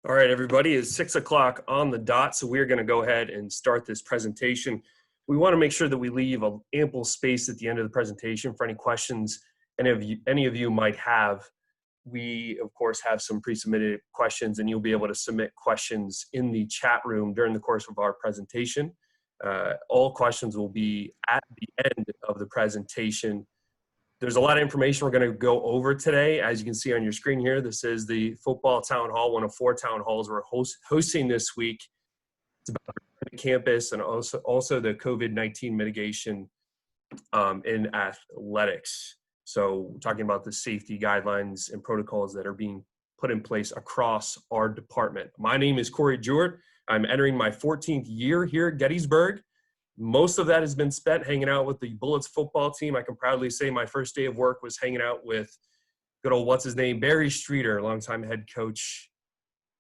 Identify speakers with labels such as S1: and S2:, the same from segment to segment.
S1: All right, everybody, it's 6 o'clock on the dot, so we're going to go ahead and start this presentation. We want to make sure that we leave an ample space at the end of the presentation for any questions any of you might have. We, of course, have some pre-submitted questions, and you'll be able to submit questions in the chat room during the course of our presentation. All questions will be at the end of the presentation. There's a lot of information we're going to go over today. As you can see on your screen here, this is the football town hall, one of 4 town halls we're hosting this week. It's about the campus and also the COVID-19 mitigation in athletics. So we're talking about the safety guidelines and protocols that are being put in place across our department. My name is Corey Jewett. I'm entering my 14th year here at Gettysburg. Most of that has been spent hanging out with the Bullets football team. I can proudly say my first day of work was hanging out with good old, Barry Streeter, longtime head coach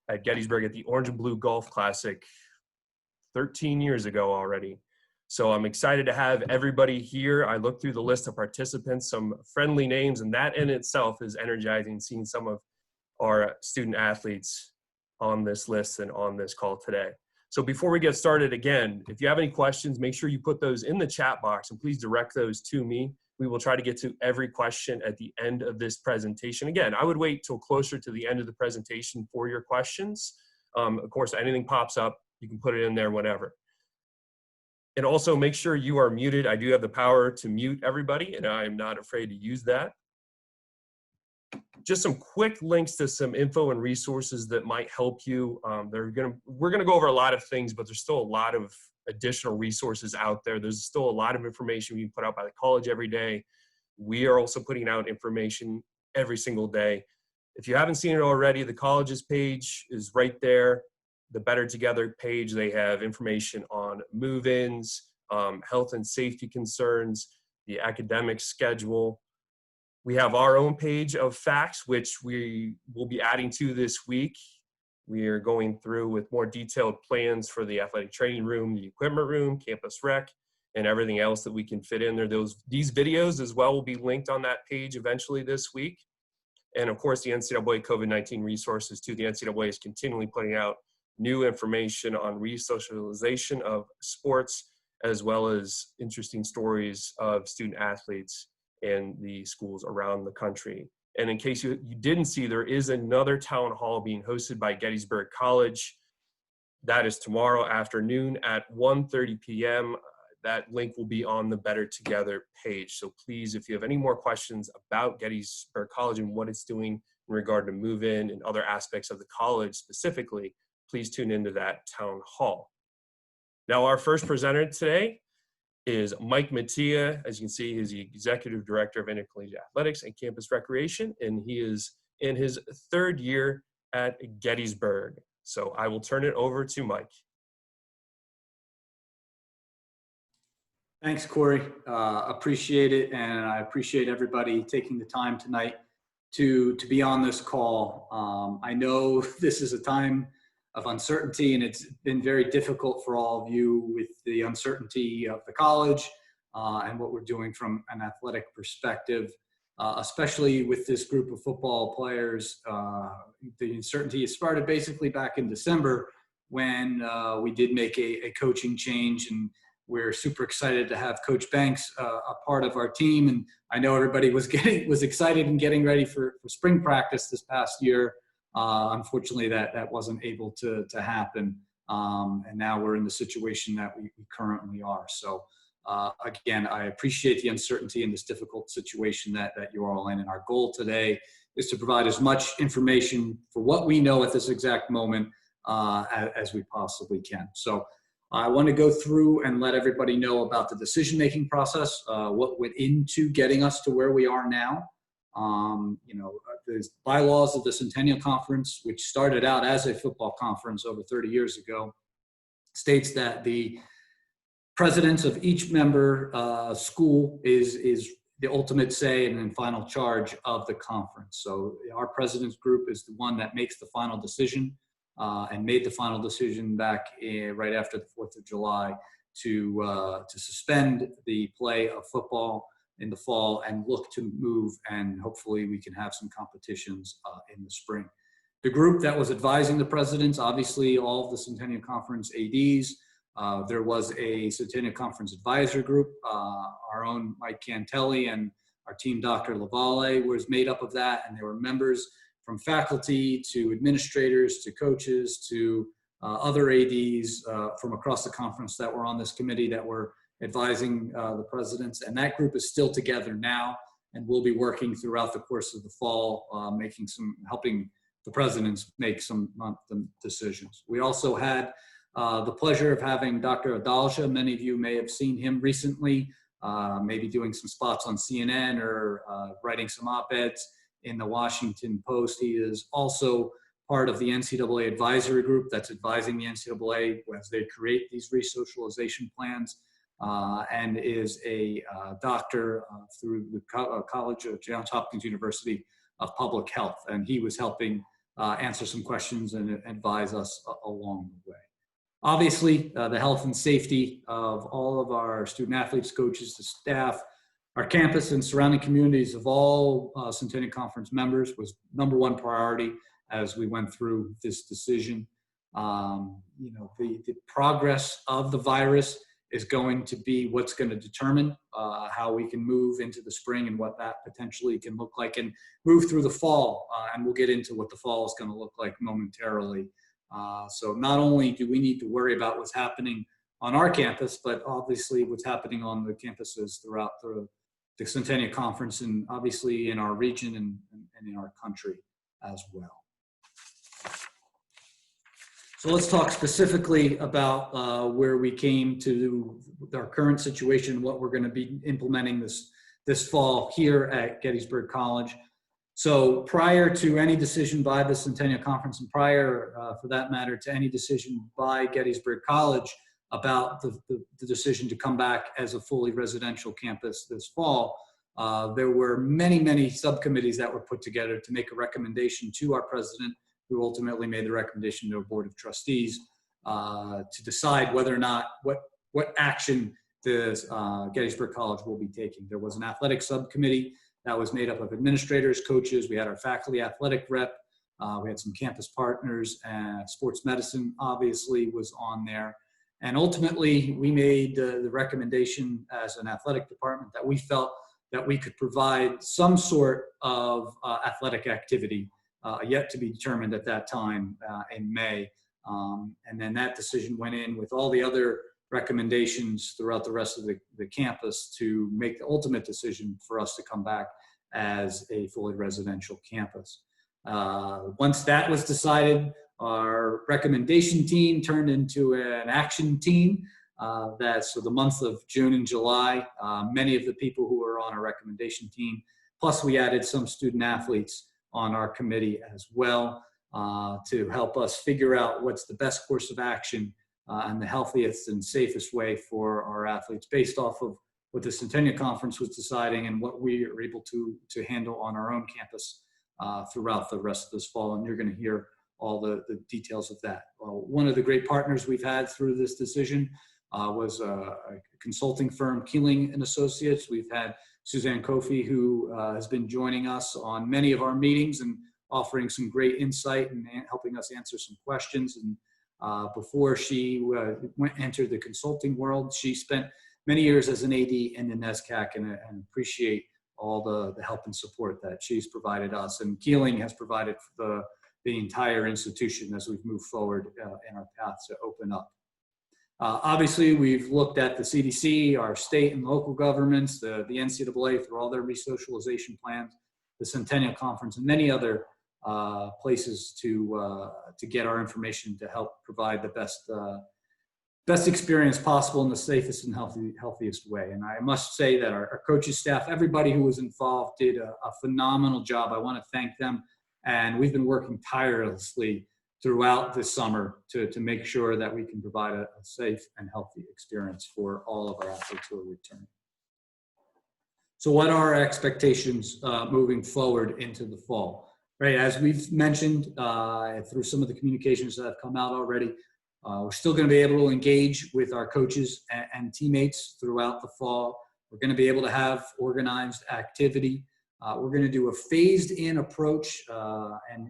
S1: at Gettysburg at the Orange and Blue Golf Classic 13 years ago already. So I'm excited to have everybody here. I looked through the list of participants, some friendly names, and that in itself is energizing, seeing some of our student athletes on this list and on this call today. So before we get started, again, if you have any questions, make sure you put those in the chat box and please direct those to me. We will try to get to every question at the end of this presentation. Again, I would wait till closer to the end of the presentation for your questions. Of course, anything pops up, you can put it in there whenever. And also make sure you are muted. I do have the power to mute everybody, and I'm not afraid to use that. Just some quick links to some info and resources that might help you. We're gonna go over a lot of things, but there's still a lot of additional resources out there. There's still a lot of information being put out by the college every day. We are also putting out information every single day. If you haven't seen it already, the college's page is right there. The Better Together page, they have information on move-ins, health and safety concerns, the academic schedule. We have our own page of facts, which we will be adding to this week. We are going through with more detailed plans for the athletic training room, the equipment room, campus rec, and everything else that we can fit in there. These videos as well will be linked on that page eventually this week. And of course, the NCAA COVID-19 resources too. The NCAA is continually putting out new information on re-socialization of sports, as well as interesting stories of student athletes in the schools around the country. And in case you didn't see, there is another town hall being hosted by Gettysburg College. That is tomorrow afternoon at 1:30 p.m. That link will be on the Better Together page. So please, if you have any more questions about Gettysburg College and what it's doing in regard to move-in and other aspects of the college specifically, please tune into that town hall. Now, our first presenter today is Mike Mattia. As you can see, he's the Executive Director of Intercollegiate Athletics and Campus Recreation, and he is in his 3rd year at Gettysburg. So I will turn it over to Mike.
S2: Thanks, Corey. Appreciate it, and I appreciate everybody taking the time tonight to be on this call. I know this is a time of uncertainty, and it's been very difficult for all of you with the uncertainty of the college and what we're doing from an athletic perspective, especially with this group of football players. The uncertainty started basically back in December when we did make a coaching change, and we're super excited to have Coach Banks a part of our team. And I know everybody was excited and getting ready for spring practice this past year. Unfortunately, that wasn't able to happen. And now we're in the situation that we currently are. So again, I appreciate the uncertainty in this difficult situation that you're all in. And our goal today is to provide as much information for what we know at this exact moment as we possibly can. So I want to go through and let everybody know about the decision-making process, what went into getting us to where we are now. The bylaws of the Centennial Conference, which started out as a football conference over 30 years ago, states that the presidents of each member school is the ultimate say and final charge of the conference. So our president's group is the one that makes the final decision and made the final decision back right after the 4th of July to suspend the play of football in the fall and look to move, and hopefully we can have some competitions in the spring. The group that was advising the presidents, obviously all of the Centennial Conference ADs. There was a Centennial Conference advisory group. Our own Mike Cantelli and our team, Dr. Lavalle, was made up of that, and there were members from faculty to administrators to coaches to other ADs from across the conference that were on this committee that were advising the presidents. And that group is still together now, and we'll be working throughout the course of the fall, helping the presidents make some decisions. We also had the pleasure of having Dr. Adalja. Many of you may have seen him recently, maybe doing some spots on CNN or writing some op-eds in the Washington Post. He is also part of the NCAA advisory group that's advising the NCAA as they create these resocialization plans, and is a doctor through the College of Johns Hopkins University of Public Health. And he was helping answer some questions and advise us along the way. Obviously, the health and safety of all of our student athletes, coaches, the staff, our campus and surrounding communities of all Centennial Conference members was #1 priority as we went through this decision. The progress of the virus is going to be what's going to determine how we can move into the spring and what that potentially can look like, and move through the fall. And we'll get into what the fall is going to look like momentarily. So not only do we need to worry about what's happening on our campus, but obviously what's happening on the campuses throughout the Centennial Conference, and obviously in our region and in our country as well. So let's talk specifically about where we came to our current situation, what we're going to be implementing this fall here at Gettysburg College. So prior to any decision by the Centennial Conference, and prior, for that matter, to any decision by Gettysburg College about the decision to come back as a fully residential campus this fall, there were many subcommittees that were put together to make a recommendation to our president, who ultimately made the recommendation to a board of trustees to decide whether or not what action the Gettysburg College will be taking. There was an athletic subcommittee that was made up of administrators, coaches. We had our faculty athletic rep. We had some campus partners, and sports medicine obviously was on there. And ultimately, we made the recommendation as an athletic department that we felt that we could provide some sort of athletic activity, yet to be determined at that time in May. And then that decision went in with all the other recommendations throughout the rest of the campus to make the ultimate decision for us to come back as a fully residential campus. Once that was decided, our recommendation team turned into an action team. So the month of June and July, many of the people who were on our recommendation team, plus we added some student athletes on our committee as well to help us figure out what's the best course of action and the healthiest and safest way for our athletes based off of what the Centennial Conference was deciding and what we are able to handle on our own campus throughout the rest of this fall. And you're going to hear all the details of that. One of the great partners we've had through this decision was a consulting firm, Keeling & Associates. We've had Suzanne Kofi, who has been joining us on many of our meetings and offering some great insight and helping us answer some questions. And before she entered the consulting world, she spent many years as an AD in the NESCAC, and appreciate all the help and support that she's provided us. And Keeling has provided for the entire institution as we've moved forward in our path to open up. Obviously, we've looked at the CDC, our state and local governments, the NCAA through all their resocialization plans, the Centennial Conference, and many other places to get our information to help provide the best experience possible in the safest and healthiest way. And I must say that our coaches, staff, everybody who was involved did a phenomenal job. I want to thank them. And we've been working tirelessly throughout this summer to make sure that we can provide a safe and healthy experience for all of our athletes who are returning. So what are our expectations moving forward into the fall? Right, as we've mentioned through some of the communications that have come out already, we're still going to be able to engage with our coaches and teammates throughout the fall. We're going to be able to have organized activity. We're going to do a phased-in approach, and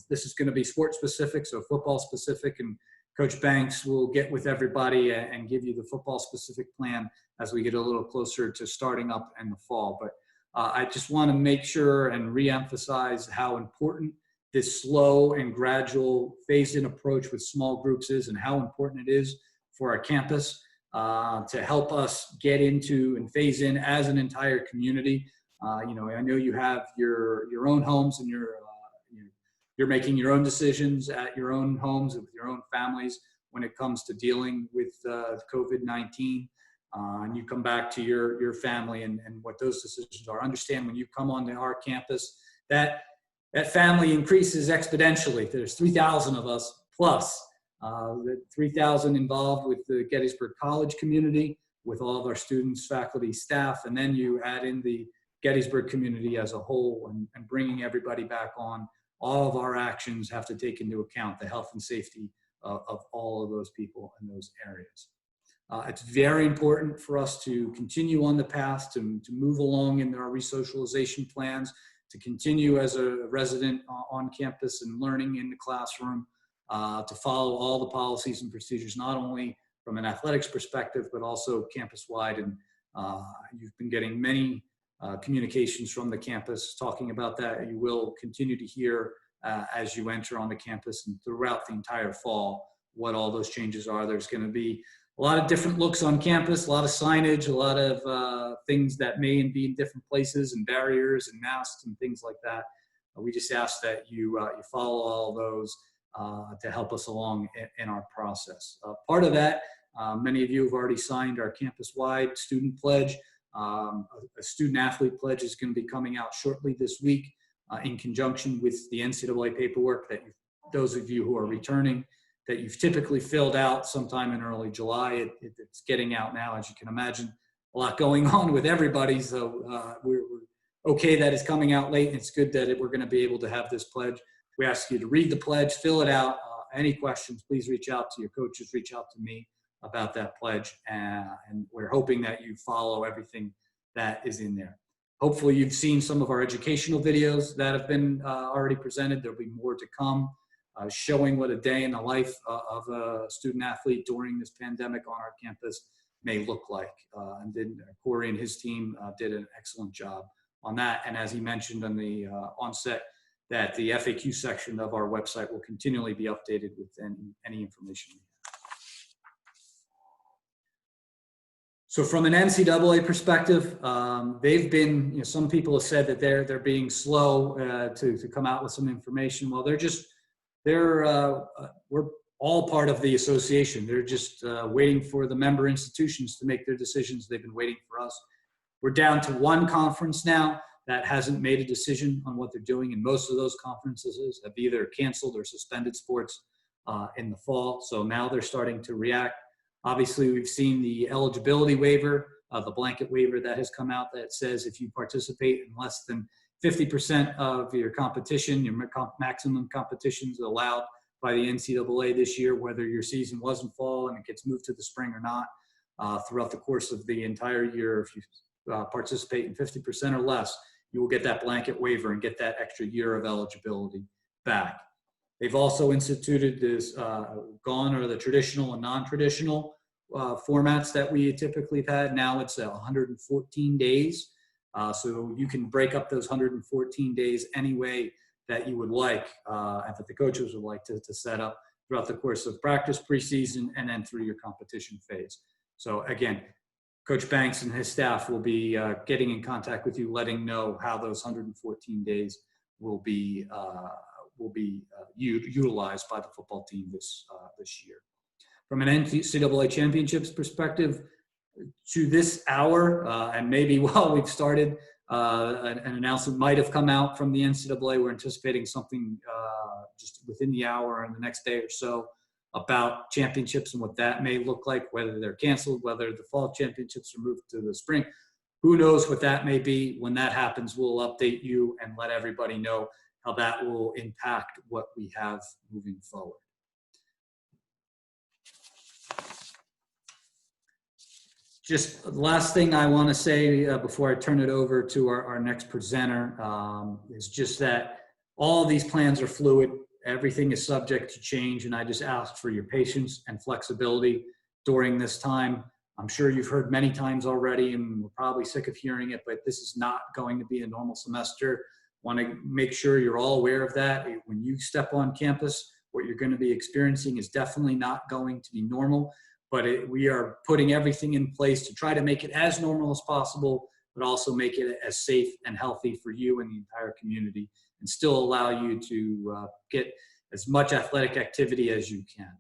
S2: this is going to be sport-specific, so football-specific, and Coach Banks will get with everybody and give you the football-specific plan as we get a little closer to starting up in the fall. But I just want to make sure and reemphasize how important this slow and gradual phased-in approach with small groups is, and how important it is for our campus to help us get into and phase in as an entire community. I know you have your own homes, and you're making your own decisions at your own homes with your own families when it comes to dealing with COVID-19. And you come back to your family and what those decisions are. Understand when you come onto our campus, that family increases exponentially. There's 3,000 of us plus, 3,000 involved with the Gettysburg College community, with all of our students, faculty, staff, and then you add in the Gettysburg community as a whole, and bringing everybody back on. All of our actions have to take into account the health and safety of all of those people in those areas. It's very important for us to continue on the path to move along in our resocialization plans, to continue as a resident on campus and learning in the classroom, to follow all the policies and procedures, not only from an athletics perspective, but also campus-wide. And you've been getting many communications from the campus talking about that. You will continue to hear as you enter on the campus and throughout the entire fall what all those changes are. There's going to be a lot of different looks on campus, a lot of signage, a lot of things that may be in different places, and barriers and masks and things like that. We just ask that you follow all those to help us along in our process. Part of that, many of you have already signed our campus-wide student pledge. A student athlete pledge is going to be coming out shortly this week in conjunction with the NCAA paperwork that those of you who are returning, that you've typically filled out sometime in early July. It's getting out now, as you can imagine. A lot going on with everybody, so we're okay that it's coming out late. It's good that we're going to be able to have this pledge. We ask you to read the pledge, fill it out. Any questions, please reach out to your coaches, reach out to me about that pledge, and we're hoping that you follow everything that is in there. Hopefully you've seen some of our educational videos that have been already presented. There'll be more to come, showing what a day in the life of a student athlete during this pandemic on our campus may look like. And then Corey and his team did an excellent job on that. And as he mentioned on the onset, that the FAQ section of our website will continually be updated with any information we have. So from an NCAA perspective, they've been, some people have said that they're being slow to come out with some information. Well, we're all part of the association. They're just waiting for the member institutions to make their decisions. They've been waiting for us. We're down to one conference now that hasn't made a decision on what they're doing, and most of those conferences have either canceled or suspended sports in the fall. So now they're starting to react. Obviously, we've seen the eligibility waiver, the blanket waiver that has come out that says if you participate in less than 50% of your competition, your maximum competitions allowed by the NCAA this year, whether your season was in fall and it gets moved to the spring or not, throughout the course of the entire year, if you participate in 50% or less, you will get that blanket waiver and get that extra year of eligibility back. They've also instituted this, gone are the traditional and non-traditional formats that we typically have had. Now it's 114 days. So you can break up those 114 days any way that you would like, and that the coaches would like to set up throughout the course of practice, preseason, and then through your competition phase. So again, Coach Banks and his staff will be getting in contact with you, letting know how those 114 days will be utilized by the football team this year. From an NCAA championships perspective, to this hour, and maybe while we've started, an announcement might have come out from the NCAA. We're anticipating something just within the hour and the next day or so about championships and what that may look like, whether they're canceled, whether the fall championships are moved to the spring. Who knows what that may be. When that happens, we'll update you and let everybody know how that will impact what we have moving forward. Just the last thing I want to say before I turn it over to our next presenter is just that all these plans are fluid. Everything is subject to change, and I just ask for your patience and flexibility during this time. I'm sure you've heard many times already, and we're probably sick of hearing it, but this is not going to be a normal semester. Want to make sure you're all aware of that. When you step on campus, what you're going to be experiencing is definitely not going to be normal, but we are putting everything in place to try to make it as normal as possible, but also make it as safe and healthy for you and the entire community, and still allow you to get as much athletic activity as you can.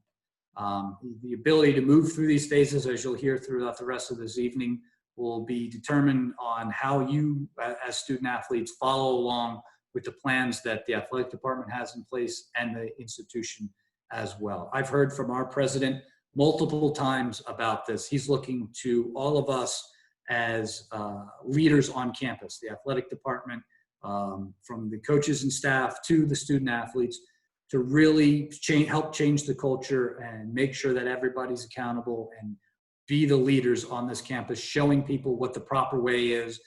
S2: The ability to move through these phases, as you'll hear throughout the rest of this evening, will be determined on how you, as student athletes, follow along with the plans that the athletic department has in place and the institution as well. I've heard from our president multiple times about this. He's looking to all of us as leaders on campus, the athletic department, from the coaches and staff to the student athletes, to really help change the culture and make sure that everybody's accountable and be the leaders on this campus, showing people what the proper way is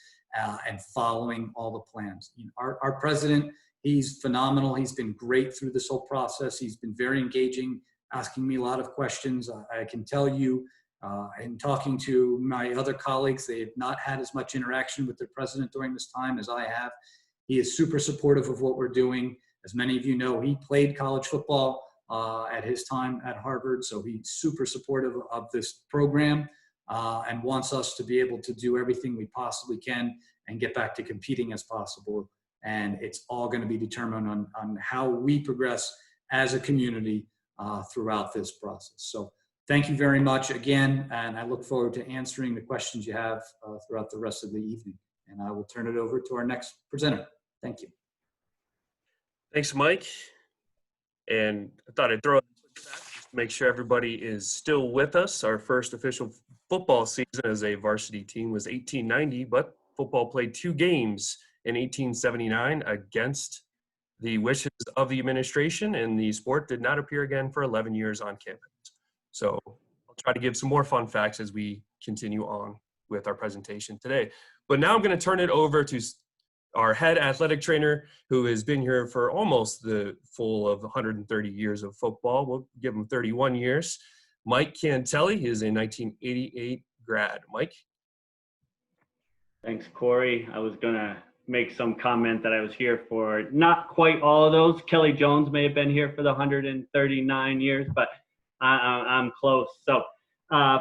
S2: and following all the plans. You know, our president, he's phenomenal. He's been great through this whole process. He's been very engaging, asking me a lot of questions. I can tell you, in talking to my other colleagues, they have not had as much interaction with their president during this time as I have. He is super supportive of what we're doing. As many of you know, he played college football at his time at Harvard, so he's super supportive of this program and wants us to be able to do everything we possibly can and get back to competing as possible. And it's all going to be determined on how we progress as a community throughout this process. So thank you very much again, and I look forward to answering the questions you have throughout the rest of the evening. And I will turn it over to our next presenter. Thank you.
S1: Thanks, Mike. And I thought I'd throw it just to make sure everybody is still with us. Our first official football season as a varsity team was 1890, but football played 2 games in 1879 against the wishes of the administration, and the sport did not appear again for 11 years on campus. So I'll try to give some more fun facts as we continue on with our presentation today. But now I'm going to turn it over to our head athletic trainer, who has been here for almost the full of 130 years of football. We'll give him 31 years. Mike Cantelli. He is a 1988 grad. Mike?
S3: Thanks, Corey. I was going to make some comment that I was here for not quite all of those. Kelly Jones may have been here for the 139 years, but I'm close. So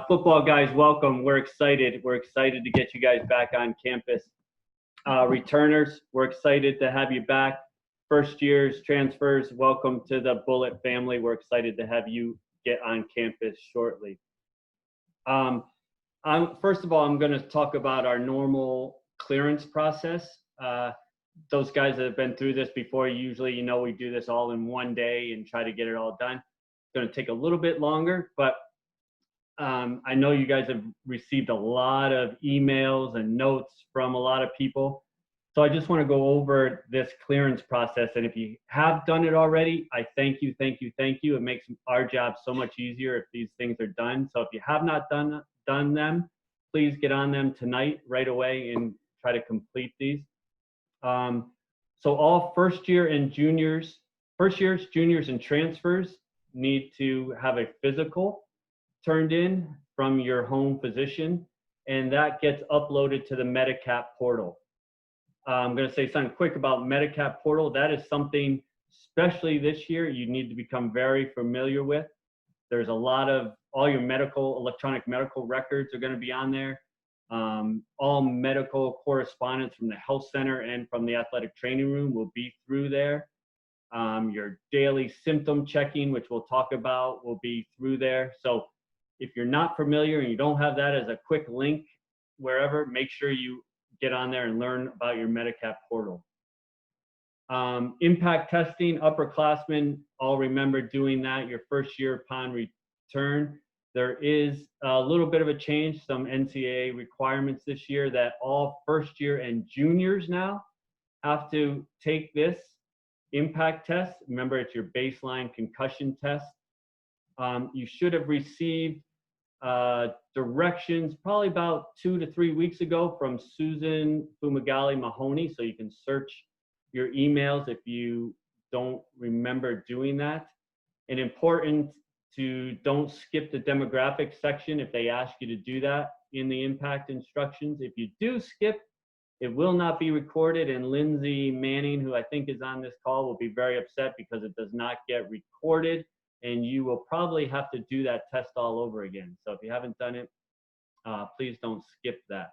S3: football guys, welcome. We're excited. We're excited to get you guys back on campus. Returners, we're excited to have you back. First years, transfers, welcome to the Bullet family. We're excited to have you get on campus shortly. First of all, I'm going to talk about our normal clearance process. Those guys that have been through this before, usually, you know, we do this all in one day and try to get it all done. It's going to take a little bit longer, but I know you guys have received a lot of emails and notes from a lot of people. So I just want to go over this clearance process. And if you have done it already, I thank you, thank you, thank you. It makes our job so much easier if these things are done. So if you have not done them, please get on them tonight, right away, and try to complete these. So all first years, juniors, and transfers need to have a physical turned in from your home physician, and that gets uploaded to the Medicap portal. I'm going to say something quick about Medicap portal. That is something, especially this year, you need to become very familiar with. There's a lot of, all your electronic medical records are going to be on there. All medical correspondence from the health center and from the athletic training room will be through there. Your daily symptom checking, which we'll talk about, will be through there. So if you're not familiar and you don't have that as a quick link wherever, make sure you get on there and learn about your Medicap portal. Impact testing, upperclassmen, all remember doing that your first year upon return. There is a little bit of a change, some NCAA requirements this year that all first year and juniors now have to take this impact test. Remember, it's your baseline concussion test. You should have received directions probably about 2 to 3 weeks ago from Susan Fumagalli Mahoney. So you can search your emails if you don't remember doing that. And important to don't skip the demographic section if they ask you to do that in the impact instructions. If you do skip, it will not be recorded, and Lindsay Manning, who I think is on this call, will be very upset because it does not get recorded, and you will probably have to do that test all over again. So if you haven't done it, please don't skip that.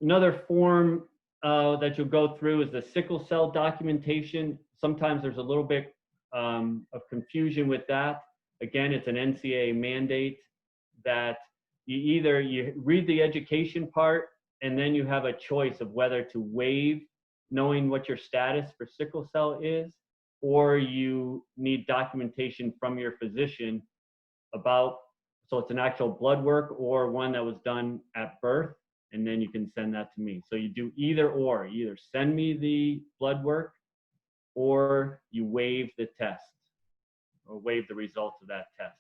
S3: Another form that you'll go through is the sickle cell documentation. Sometimes there's a little bit of confusion with that. Again, it's an NCAA mandate that you read the education part, and then you have a choice of whether to waive knowing what your status for sickle cell is, or you need documentation from your physician about, so it's an actual blood work or one that was done at birth, and then you can send that to me. So you do either or, either send me the blood work or you waive the test or waive the results of that test.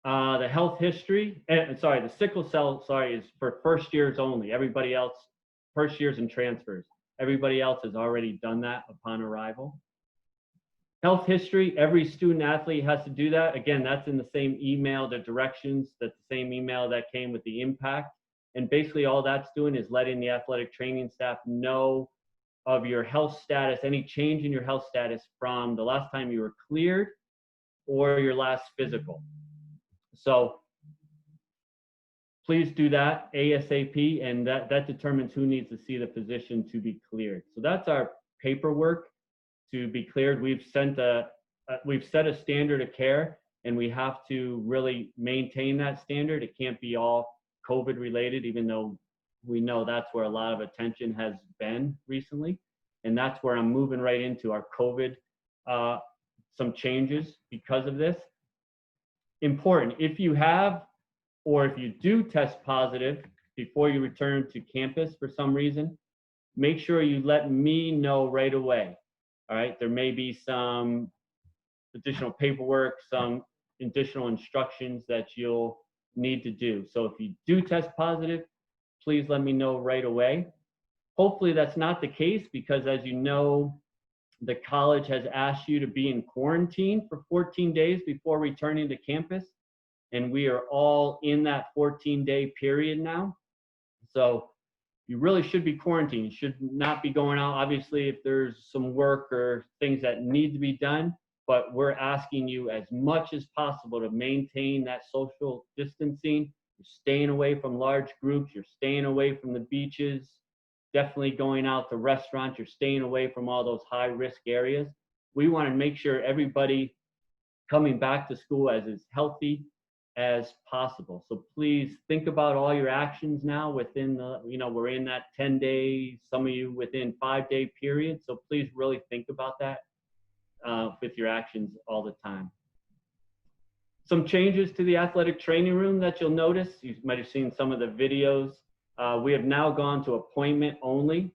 S3: The health history, the sickle cell, is for first years only. Everybody else, first years and transfers. Everybody else has already done that upon arrival. Health history, every student athlete has to do that. Again, that's in the same email, the directions, that's the same email that came with the impact. And basically all that's doing is letting the athletic training staff know of your health status, any change in your health status from the last time you were cleared or your last physical. So please do that ASAP, and that determines who needs to see the physician to be cleared. So that's our paperwork to be cleared. We've set a standard of care, and we have to really maintain that standard. It can't be all COVID related, even though we know that's where a lot of attention has been recently. And that's where I'm moving right into our COVID, some changes because of this. Important, if you have, or if you do test positive before you return to campus for some reason, make sure you let me know right away. All right, there may be some additional paperwork, some additional instructions that you'll need to do. So if you do test positive, please let me know right away. Hopefully that's not the case, because as you know, the college has asked you to be in quarantine for 14 days before returning to campus. And we are all in that 14-day period now. So you really should be quarantined. You should not be going out. Obviously, if there's some work or things that need to be done, but we're asking you as much as possible to maintain that social distancing. You're staying away from large groups. You're staying away from the beaches. Definitely going out to restaurants. You're staying away from all those high risk areas. We want to make sure everybody coming back to school is healthy as possible. So please think about all your actions now within the, we're in that 10-day, some of you within 5-day period. So please really think about that with your actions all the time. Some changes to the athletic training room that you'll notice. You might have seen some of the videos. We have now gone to appointment only.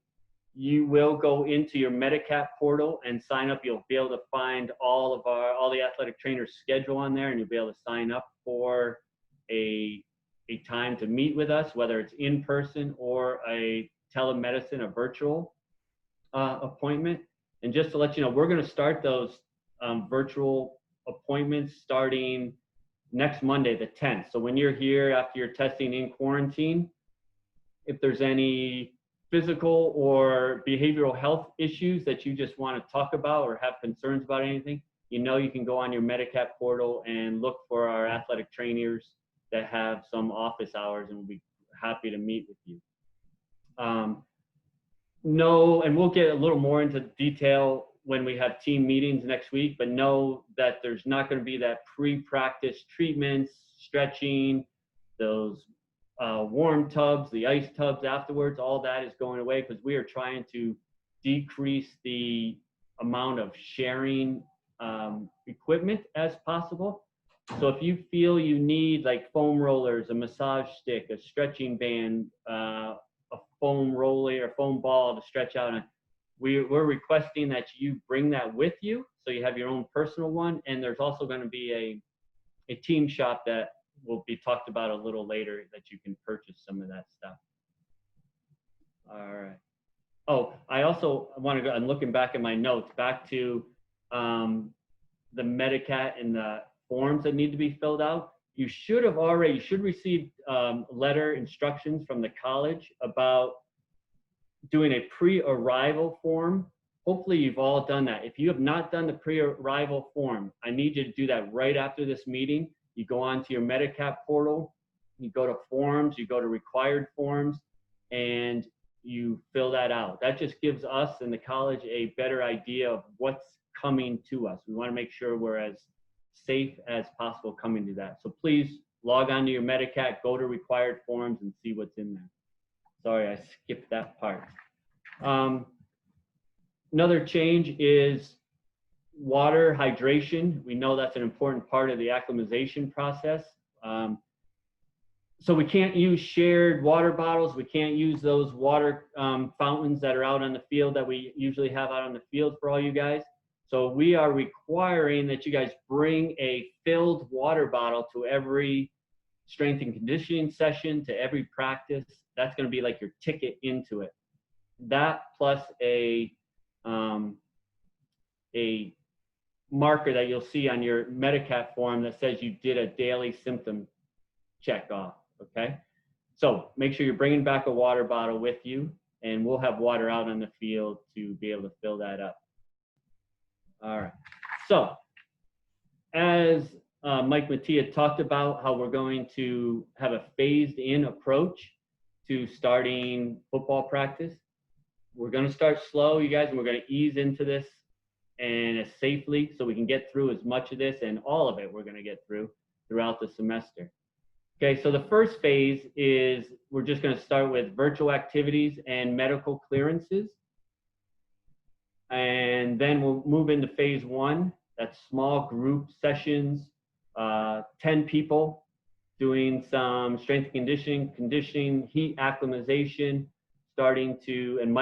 S3: You will go into your Medicap portal and sign up. You'll be able to find all the athletic trainers' schedule on there, and you'll be able to sign up for a time to meet with us, whether it's in person or a telemedicine, a virtual appointment. And just to let you know, we're going to start those virtual appointments starting next Monday, the 10th. So when you're here after your testing in quarantine, if there's any physical or behavioral health issues that you just want to talk about or have concerns about anything, you can go on your Medicap portal and look for our athletic trainers that have some office hours, and we'll be happy to meet with you. And we'll get a little more into detail when we have team meetings next week, but know that there's not going to be that pre-practice treatments, stretching, those warm tubs, the ice tubs afterwards. All that is going away because we are trying to decrease the amount of sharing equipment as possible. So if you feel you need like foam rollers, a massage stick, a stretching band, a foam roller or foam ball to stretch out on, we're requesting that you bring that with you so you have your own personal one. And there's also going to be a team shop that will be talked about a little later that you can purchase some of that stuff. All right. Oh, I also want to go, I'm looking back at my notes, back to the Medicat and the forms that need to be filled out. You should receive letter instructions from the college about doing a pre-arrival form. Hopefully you've all done that. If you have not done the pre-arrival form, I need you to do that right after this meeting. You go onto your Medicat portal, you go to forms, you go to required forms, and you fill that out. That just gives us and the college a better idea of what's coming to us. We want to make sure we're as safe as possible coming to that. So please log on to your Medicat, go to required forms and see what's in there. Sorry, I skipped that part. Another change is water hydration. We know that's an important part of the acclimatization process. So we can't use shared water bottles. We can't use those water fountains that are out on the field that we usually have out on the field for all you guys. So we are requiring that you guys bring a filled water bottle to every strength and conditioning session, to every practice. That's going to be like your ticket into it. That plus a marker that you'll see on your Medicat form that says you did a daily symptom check off, okay? So make sure you're bringing back a water bottle with you, and we'll have water out on the field to be able to fill that up. All right, so as Mike Mattia talked about how we're going to have a phased in approach to starting football practice. We're going to start slow, you guys, and we're going to ease into this and as safely so we can get through as much of this, and all of it we're going to get through throughout the semester. Okay, so the first phase is we're just going to start with virtual activities and medical clearances. And then we'll move into phase one. That's small group sessions, 10 people doing some strength and conditioning, heat acclimatization, starting to, and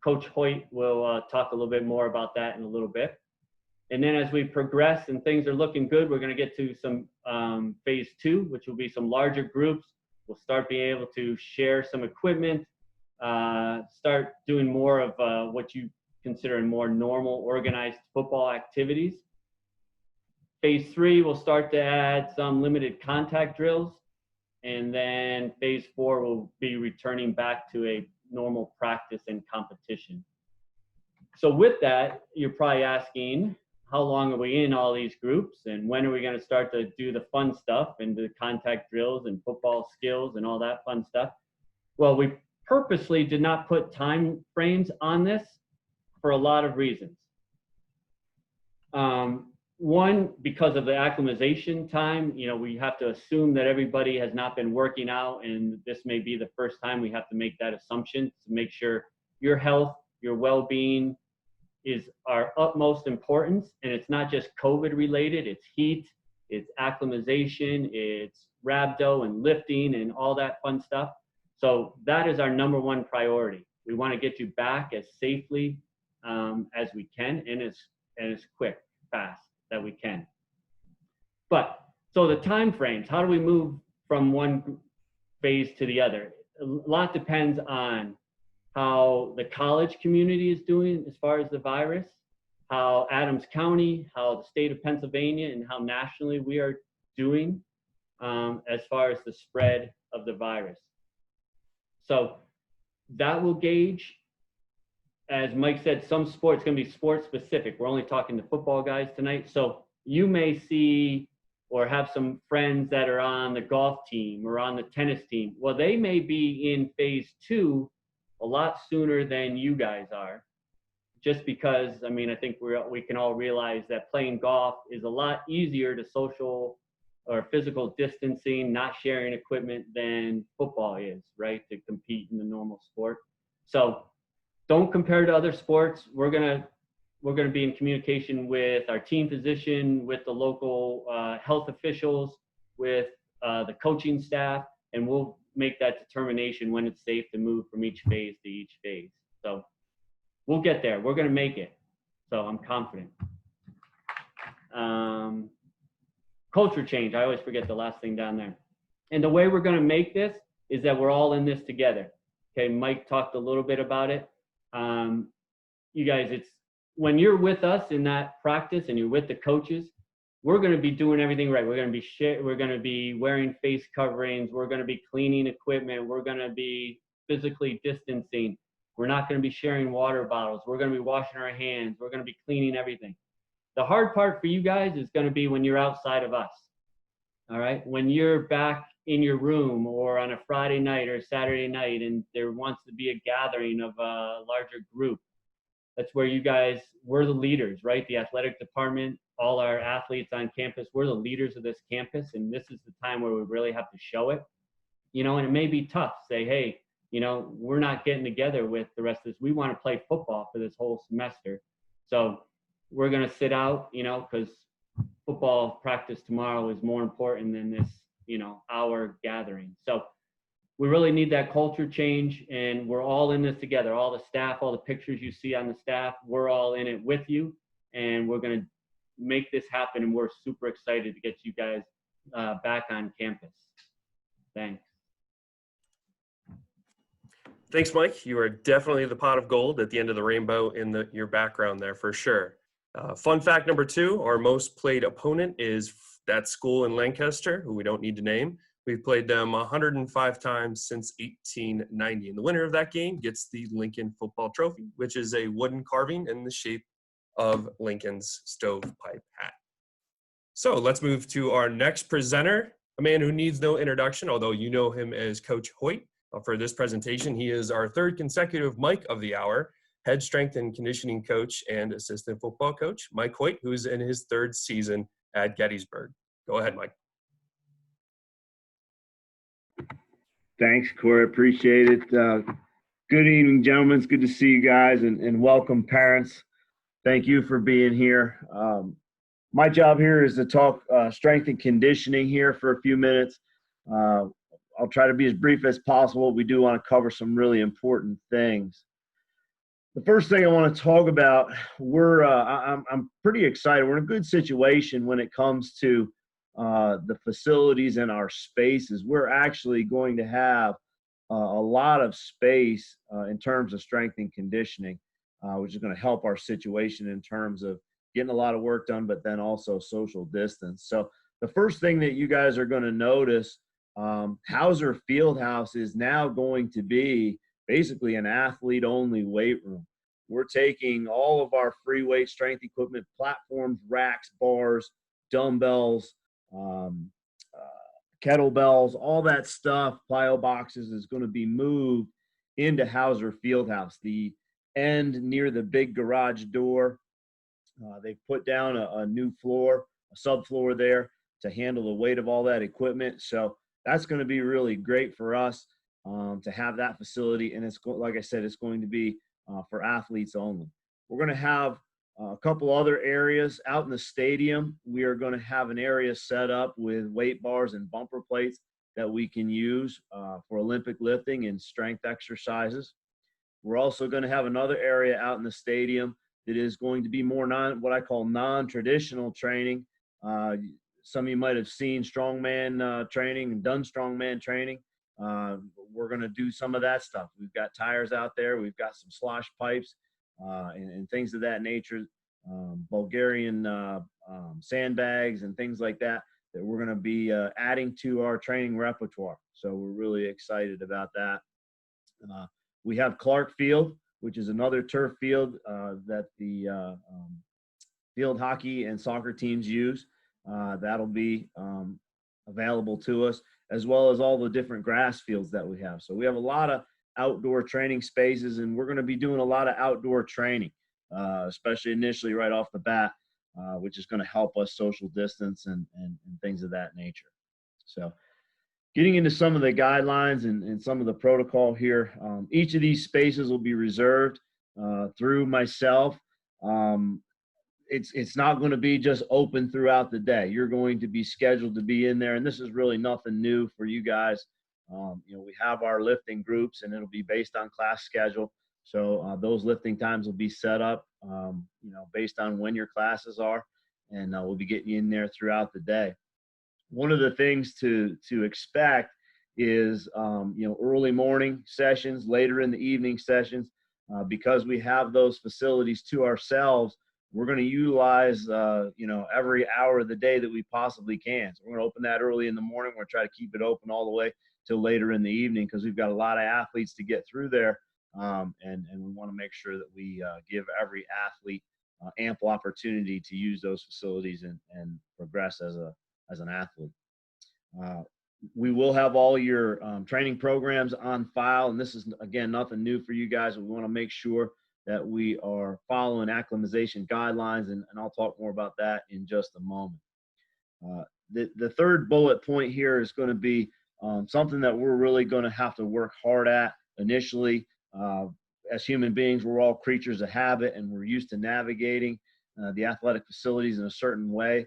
S3: Coach Hoyt will talk a little bit more about that in a little bit. And then as we progress and things are looking good, we're going to get to some phase two, which will be some larger groups. We'll start being able to share some equipment, start doing more of what you consider more normal organized football activities. Phase three, we'll start to add some limited contact drills. And then phase four will be returning back to a normal practice and competition. So with that, you're probably asking, how long are we in all these groups, and when are we going to start to do the fun stuff and the contact drills and football skills and all that fun stuff? Well, we purposely did not put time frames on this for a lot of reasons. One, because of the acclimatization time, you know, we have to assume that everybody has not been working out, and this may be the first time we have to make that assumption to make sure your health, your well-being is our utmost importance. And it's not just COVID related, it's heat, it's acclimatization, it's rhabdo and lifting and all that fun stuff. So that is our number one priority. We want to get you back as safely as we can, and as quick, fast that we can. But so the time frames, how do we move from one phase to the other? A lot depends on how the college community is doing as far as the virus, how Adams County, how the state of Pennsylvania, and how nationally we are doing as far as the spread of the virus. So that will gauge, as Mike said, some sports going to be sport specific. We're only talking to football guys tonight. So you may see or have some friends that are on the golf team or on the tennis team. Well, they may be in phase two a lot sooner than you guys are, just because, I mean, I think we can all realize that playing golf is a lot easier to social or physical distancing, not sharing equipment, than football is, right, to compete in the normal sport. So don't compare to other sports. We're gonna be in communication with our team physician, with the local health officials, with the coaching staff, and we'll make that determination when it's safe to move from each phase to each phase. So we'll get there. We're gonna make it. So I'm confident. culture change. I always forget the last thing down there. And the way we're going to make this is that we're all in this together. Okay, Mike talked a little bit about it. You guys, it's when you're with us in that practice and you're with the coaches, we're going to be doing everything right. We're going to be wearing face coverings. We're going to be cleaning equipment. We're going to be physically distancing. We're not going to be sharing water bottles. We're going to be washing our hands. We're going to be cleaning everything. The hard part for you guys is going to be when you're outside of us. All right. When you're back in your room or on a Friday night or Saturday night and there wants to be a gathering of a larger group, that's where you guys, we're the leaders, right? The athletic department, all our athletes on campus, we're the leaders of this campus. And this is the time where we really have to show it, and it may be tough. Say, hey, we're not getting together with the rest of this. We want to play football for this whole semester. So we're going to sit out, because football practice tomorrow is more important than this, hour gathering. So we really need that culture change, and we're all in this together. All the staff, all the pictures you see on the staff, we're all in it with you, and we're going to make this happen, and we're super excited to get you guys back on campus. Thanks.
S1: Thanks, Mike. You are definitely the pot of gold at the end of the rainbow in your background there for sure. Fun fact number 2, our most played opponent is that school in Lancaster, who we don't need to name. We've played them 105 times since 1890. And the winner of that game gets the Lincoln Football Trophy, which is a wooden carving in the shape of Lincoln's stovepipe hat. So let's move to our next presenter, a man who needs no introduction, although you know him as Coach Hoyt. For this presentation, he is our 3rd consecutive Mike of the Hour, head strength and conditioning coach and assistant football coach, Mike Hoyt, who's in his 3rd season at Gettysburg. Go ahead, Mike.
S4: Thanks, Corey. Appreciate it. Good evening, gentlemen. It's good to see you guys, and welcome, parents. Thank you for being here. My job here is to talk strength and conditioning here for a few minutes. I'll try to be as brief as possible. We do want to cover some really important things. The first thing I want to talk about, I'm pretty excited. We're in a good situation when it comes to the facilities and our spaces. We're actually going to have a lot of space in terms of strength and conditioning, which is going to help our situation in terms of getting a lot of work done, but then also social distance. So the first thing that you guys are going to notice, Hauser Fieldhouse is now going to be basically an athlete-only weight room. We're taking all of our free weight strength equipment, platforms, racks, bars, dumbbells, kettlebells, all that stuff, plyo boxes is going to be moved into Hauser Fieldhouse. The end near the big garage door, they've put down a new floor, a subfloor there to handle the weight of all that equipment. So that's going to be really great for us to have that facility. And it's, like I said, it's going to be for athletes only. We're going to have a couple other areas out in the stadium. We are going to have an area set up with weight bars and bumper plates that we can use for Olympic lifting and strength exercises. We're also going to have another area out in the stadium that is going to be more what I call non-traditional training. Some of you might have seen strongman training and done strongman training. We're going to do some of that stuff. We've got tires out there. We've got some slosh pipes and things of that nature, Bulgarian sandbags and things like that we're going to be adding to our training repertoire. So we're really excited about that. We have Clark Field, which is another turf field that the field hockey and soccer teams use. That'll be available to us, as well as all the different grass fields that we have. So we have a lot of outdoor training spaces, and we're going to be doing a lot of outdoor training, especially initially right off the bat, which is going to help us social distance and things of that nature. So getting into some of the guidelines and some of the protocol here, each of these spaces will be reserved through myself. It's not going to be just open throughout the day. You're going to be scheduled to be in there, and this is really nothing new for you guys. We have our lifting groups, and it'll be based on class schedule. So those lifting times will be set up, based on when your classes are, and we'll be getting you in there throughout the day. One of the things to expect is, early morning sessions, later in the evening sessions. Because we have those facilities to ourselves, we're going to utilize, every hour of the day that we possibly can. So we're going to open that early in the morning. We're going to try to keep it open all the way till later in the evening, because we've got a lot of athletes to get through there. And we want to make sure that we give every athlete ample opportunity to use those facilities and progress as an athlete. We will have all your training programs on file, and this is, again, nothing new for you guys. We want to make sure that we are following acclimatization guidelines, and I'll talk more about that in just a moment. The third bullet point here is going to be something that we're really going to have to work hard at initially. As human beings, we're all creatures of habit, and we're used to navigating the athletic facilities in a certain way.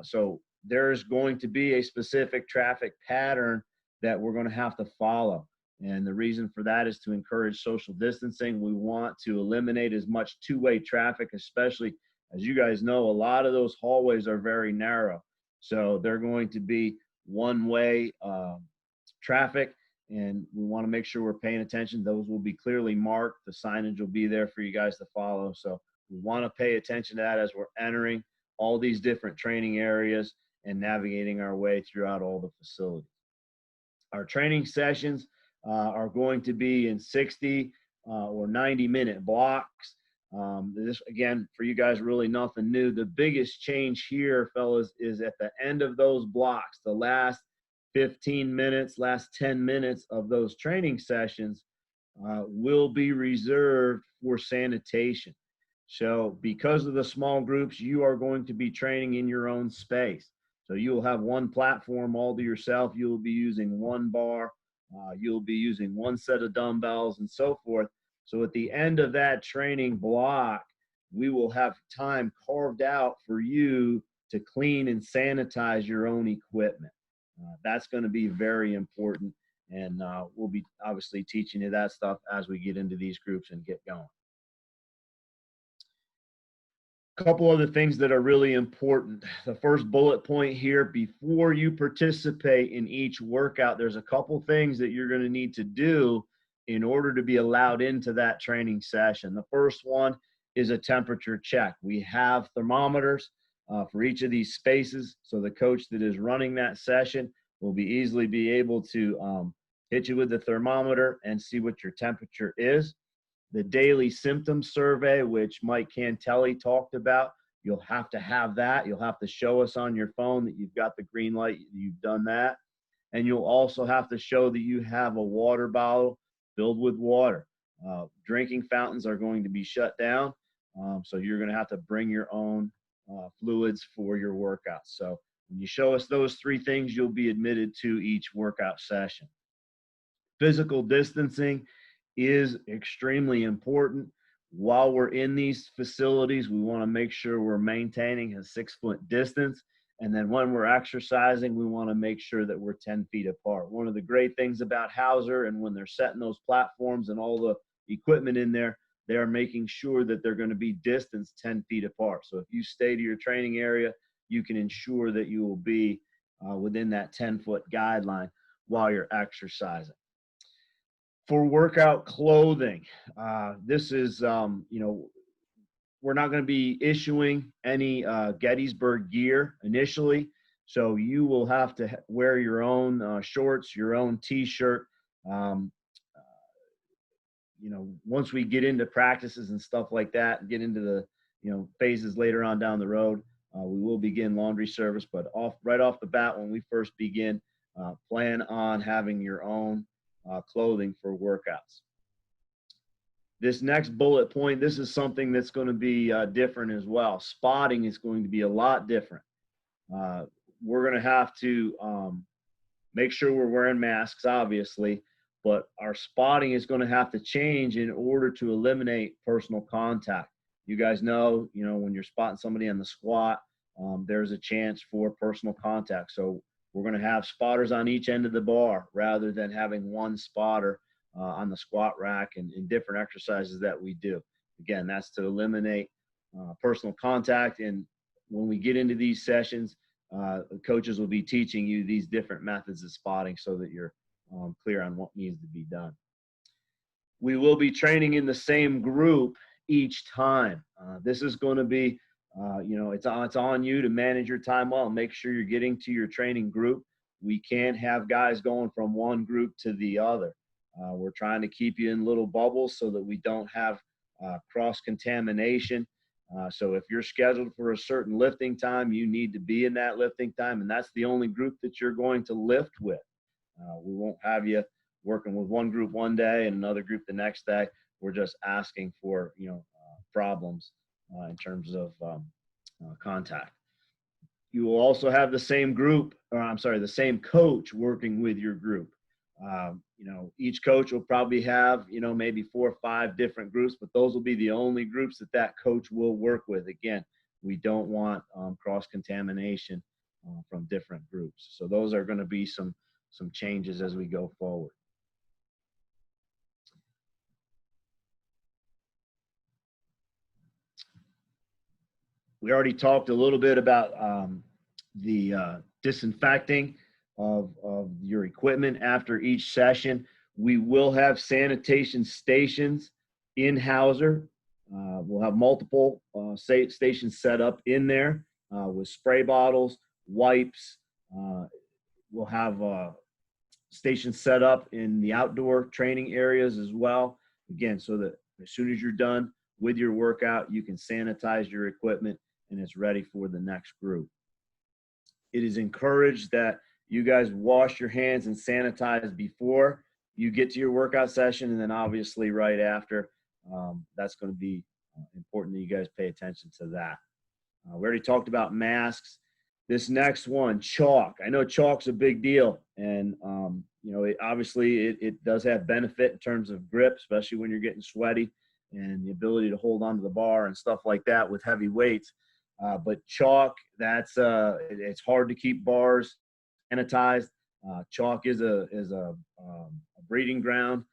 S4: So there's going to be a specific traffic pattern that we're going to have to follow. And the reason for that is to encourage social distancing. We want to eliminate as much two-way traffic, especially, as you guys know, a lot of those hallways are very narrow. So they're going to be one-way traffic, and we want to make sure we're paying attention. Those will be clearly marked. The signage will be there for you guys to follow. So we want to pay attention to that as we're entering all these different training areas and navigating our way throughout all the facilities. Our training sessions are going to be in 60 or 90-minute blocks. This, again, for you guys, really nothing new. The biggest change here, fellas, is at the end of those blocks, the last 15 minutes, last 10 minutes of those training sessions will be reserved for sanitation. So because of the small groups, you are going to be training in your own space. So you'll have one platform all to yourself. You'll be using one bar. You'll be using one set of dumbbells and so forth. So at the end of that training block, we will have time carved out for you to clean and sanitize your own equipment. That's going to be very important. And we'll be obviously teaching you that stuff as we get into these groups and get going. Couple other things that are really important. The first bullet point here, before you participate in each workout, there's a couple things that you're going to need to do in order to be allowed into that training session. The first one is a temperature check. We have thermometers for each of these spaces, so the coach that is running that session will easily be able to hit you with the thermometer and see what your temperature is. The daily symptom survey, which Mike Cantelli talked about, you'll have to have that. You'll have to show us on your phone that you've got the green light, you've done that. And you'll also have to show that you have a water bottle filled with water. Drinking fountains are going to be shut down, so you're going to have to bring your own fluids for your workouts. So when you show us those three things, you'll be admitted to each workout session. Physical distancing is extremely important. While we're in these facilities, we want to make sure we're maintaining a 6-foot distance. And then when we're exercising, we want to make sure that we're 10 feet apart. One of the great things about Hauser, and when they're setting those platforms and all the equipment in there, they're making sure that they're going to be distanced 10 feet apart. So if you stay to your training area, you can ensure that you will be within that 10-foot guideline while you're exercising. For workout clothing, this is, we're not going to be issuing any Gettysburg gear initially. So you will have to wear your own shorts, your own t-shirt. Once we get into practices and stuff like that, and get into the, phases later on down the road, we will begin laundry service. But right off the bat, when we first begin, plan on having your own clothing for workouts. This next bullet point, this is something that's going to be different as well. Spotting is going to be a lot different. We're going to have to make sure we're wearing masks, obviously, but our spotting is going to have to change in order to eliminate personal contact. You guys know, when you're spotting somebody on the squat, there's a chance for personal contact. So we're going to have spotters on each end of the bar rather than having one spotter on the squat rack and in different exercises that we do. Again, that's to eliminate personal contact. And when we get into these sessions, coaches will be teaching you these different methods of spotting so that you're clear on what needs to be done. We will be training in the same group each time. This is going to be, it's on you to manage your time well and make sure you're getting to your training group. We can't have guys going from one group to the other. We're trying to keep you in little bubbles so that we don't have cross-contamination. So if you're scheduled for a certain lifting time, you need to be in that lifting time, and that's the only group that you're going to lift with. We won't have you working with one group one day and another group the next day. We're just asking for, problems in terms of contact. You will also have the same the same coach working with your group. Each coach will probably have, maybe 4 or 5 different groups, but those will be the only groups that coach will work with. Again, we don't want cross-contamination from different groups. So those are going to be some changes as we go forward. We already talked a little bit about the disinfecting of your equipment after each session. We will have sanitation stations in Hauser. We'll have multiple stations set up in there with spray bottles, wipes. We'll have stations set up in the outdoor training areas as well. Again, so that as soon as you're done with your workout, you can sanitize your equipment and it's ready for the next group. It is encouraged that you guys wash your hands and sanitize before you get to your workout session, and then obviously right after. That's going to be important that you guys pay attention to that. We already talked about masks. This next one, chalk. I know chalk's a big deal, and it does have benefit in terms of grip, especially when you're getting sweaty, and the ability to hold onto the bar and stuff like that with heavy weights. But chalk, it's hard to keep bars sanitized. Chalk is a breeding ground.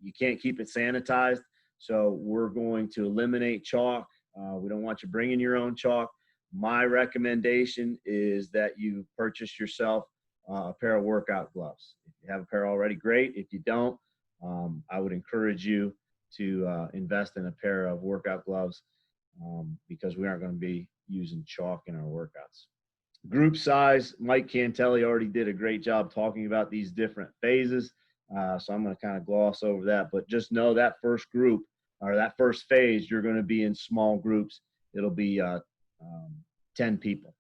S4: You can't keep it sanitized, so we're going to eliminate chalk. We don't want you bringing your own chalk. My recommendation is that you purchase yourself a pair of workout gloves. If you have a pair already, great. If you don't, I would encourage you to invest in a pair of workout gloves because we aren't going to be using chalk in our workouts. Group size, Mike Cantelli already did a great job talking about these different phases, so I'm going to kind of gloss over that. But just know that first group, or that first phase, you're going to be in small groups. It'll be 10 people.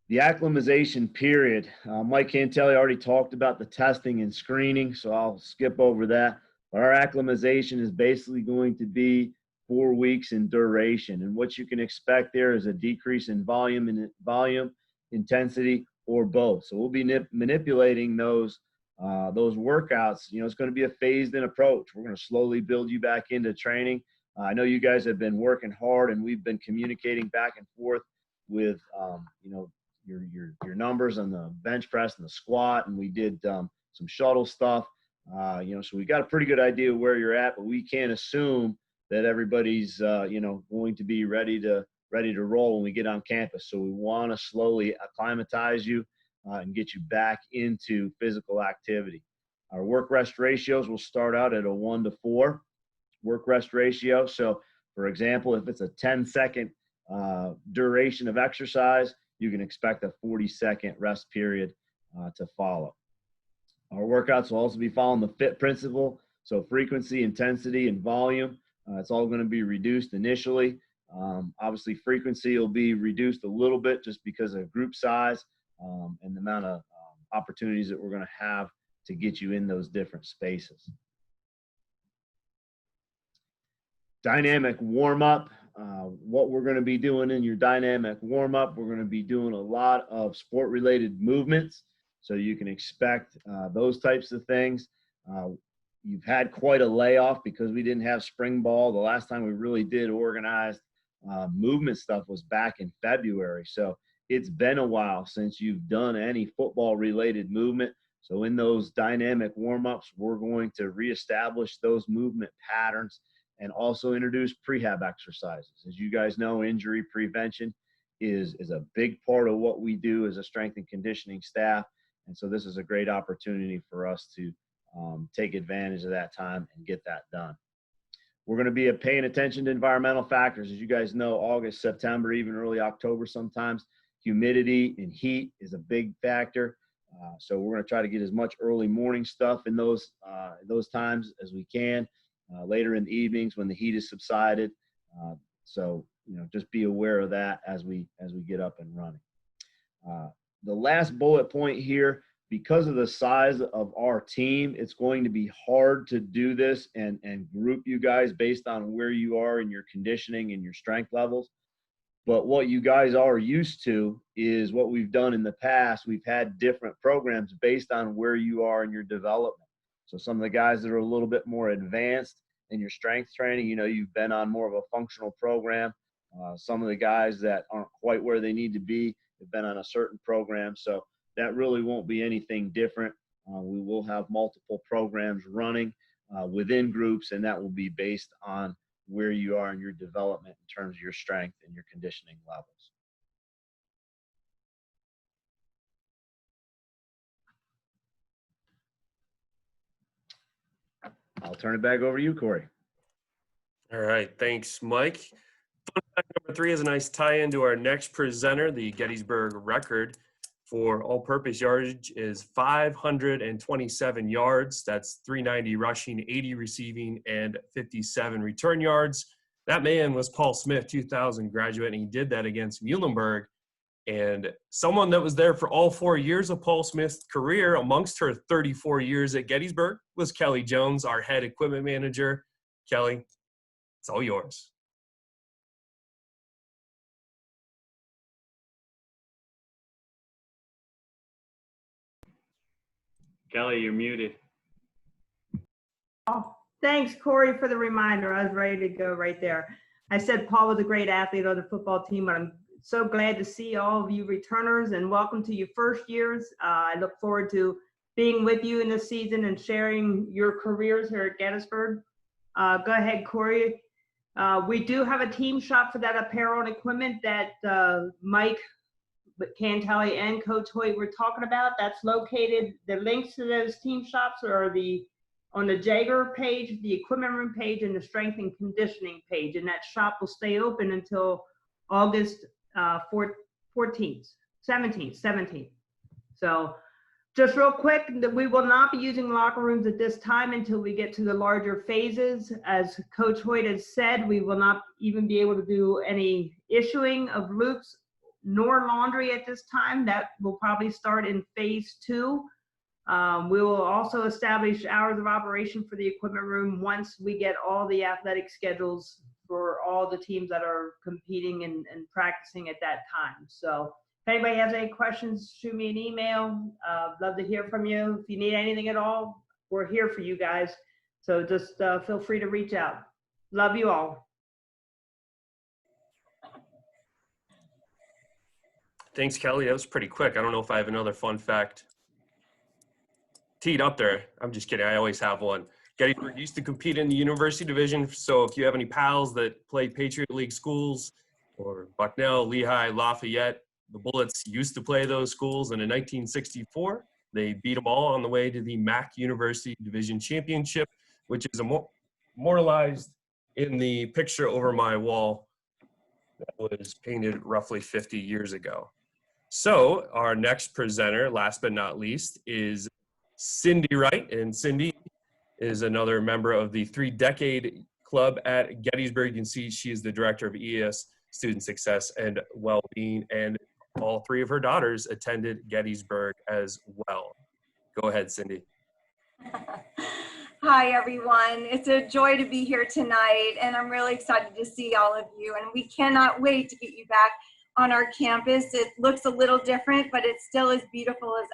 S4: The acclimatization period, Mike Cantelli already talked about the testing and screening, so I'll skip over that. But our acclimatization is basically going to be 4 weeks in duration, and what you can expect there is a decrease in volume, intensity, or both. So we'll be manipulating those workouts. It's going to be a phased-in approach. We're going to slowly build you back into training. I know you guys have been working hard, and we've been communicating back and forth with your numbers on the bench press and the squat, and we did some shuttle stuff. So we got a pretty good idea of where you're at, but we can't assume that everybody's going to be ready to roll when we get on campus. So we want to slowly acclimatize you and get you back into physical activity. Our work rest ratios will start out at a 1-to-4 work rest ratio. So for example, if it's a 10-second duration of exercise, you can expect a 40-second rest period to follow. Our workouts will also be following the FIT principle. So frequency, intensity, and volume. It's all going to be reduced initially. Obviously, frequency will be reduced a little bit just because of group size and the amount of opportunities that we're going to have to get you in those different spaces. Dynamic warm-up. What we're going to be doing in your dynamic warm-up, we're going to be doing a lot of sport-related movements. So you can expect those types of things. You've had quite a layoff because we didn't have spring ball. The last time we really did organized movement stuff was back in February. So it's been a while since you've done any football related movement. So in those dynamic warm-ups, we're going to reestablish those movement patterns and also introduce prehab exercises. As you guys know, injury prevention is a big part of what we do as a strength and conditioning staff. And so this is a great opportunity for us to take advantage of that time and get that done. We're going to be paying attention to environmental factors. As you guys know, August, September, even early October sometimes, humidity and heat is a big factor. So we're going to try to get as much early morning stuff in those times as we can, later in the evenings when the heat is subsided. So, just be aware of that as we get up and running. The last bullet point here, because of the size of our team, it's going to be hard to do this and group you guys based on where you are in your conditioning and your strength levels. But what you guys are used to is what we've done in the past. We've had different programs based on where you are in your development. So some of the guys that are a little bit more advanced in your strength training, you've been on more of a functional program. Some of the guys that aren't quite where they need to be have been on a certain program. So that really won't be anything different. We will have multiple programs running within groups, and that will be based on where you are in your development in terms of your strength and your conditioning levels. I'll turn it back over to you, Corey.
S1: All right, thanks, Mike. Fun fact number 3 is a nice tie-in to our next presenter. The Gettysburg record for all-purpose yardage is 527 yards. That's 390 rushing, 80 receiving, and 57 return yards. That man was Paul Smith, 2000 graduate, and he did that against Muhlenberg. And someone that was there for all 4 years of Paul Smith's career, amongst her 34 years at Gettysburg, was Kelly Jones, our head equipment manager. Kelly, it's all yours.
S3: Kelly, you're muted.
S5: Oh, thanks, Corey, for the reminder. I was ready to go right there. I said Paul was a great athlete on the football team, but I'm so glad to see all of you returners and welcome to your first years. I look forward to being with you in this season and sharing your careers here at Gettysburg. Go ahead, Corey. We do have a team shop for that apparel and equipment that Mike Cantali and Coach Hoyt were talking about. That's located, the links to those team shops are on the Jager page, the equipment room page, and the strength and conditioning page. And that shop will stay open until August 17th. So just real quick, we will not be using locker rooms at this time until we get to the larger phases. As Coach Hoyt has said, we will not even be able to do any issuing of loops nor laundry at this time. That will probably start in phase 2. We will also establish hours of operation for the equipment room once we get all the athletic schedules for all the teams that are competing and practicing at that time. So if anybody has any questions, shoot me an email. Love to hear from you. If you need anything at all, we're here for you guys. So just feel free to reach out. Love you all.
S1: Thanks, Kelly. That was pretty quick. I don't know if I have another fun fact teed up there. I'm just kidding. I always have one. Gettysburg used to compete in the university division. So if you have any pals that play Patriot League schools or Bucknell, Lehigh, Lafayette, the Bullets used to play those schools. And in 1964, they beat them all on the way to the MAC University Division Championship, which is immortalized in the picture over my wall that was painted roughly 50 years ago. So our next presenter, last but not least, is Cindy Wright. And Cindy is another member of the 3-decade club at Gettysburg. You can see she is the director of ES Student Success and Wellbeing, and all 3 of her daughters attended Gettysburg as well. Go ahead, Cindy.
S6: Hi, everyone. It's a joy to be here tonight, and I'm really excited to see all of you, and we cannot wait to get you back on our campus. It looks a little different, but it's still as beautiful as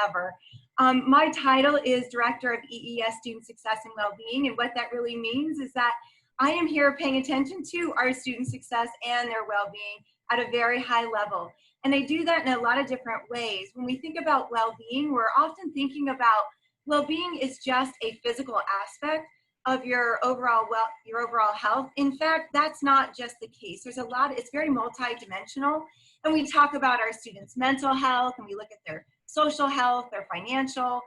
S6: ever. My title is Director of EES Student Success and Wellbeing, and what that really means is that I am here paying attention to our student success and their well-being at a very high level. And I do that in a lot of different ways. When we think about well-being, we're often thinking about well-being is just a physical aspect, of your overall health. In fact, that's not just the case. There's a lot, it's very multidimensional. And we talk about our students' mental health, and we look at their social health, their financial,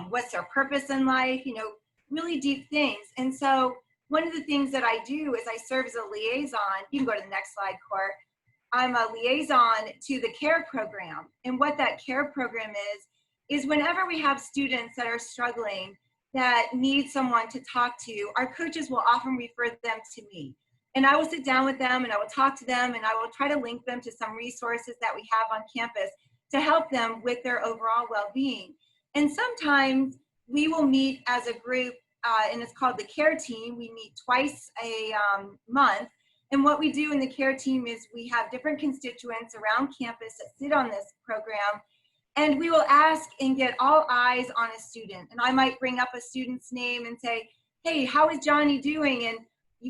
S6: what's their purpose in life, you know, really deep things. And so one of the things that I do is I serve as a liaison. You can go to the next slide, Court. I'm a liaison to the CARE program. And what that CARE program is whenever we have students that are struggling, that need someone to talk to, our coaches will often refer them to me. And I will sit down with them and I will talk to them and I will try to link them to some resources that we have on campus to help them with their overall well-being. And sometimes we will meet as a group, and it's called the CARE team. We meet twice a month. And what we do in the CARE team is we have different constituents around campus that sit on this program. And we will ask and get all eyes on a student. And I might bring up a student's name and say, hey, how is Johnny doing? And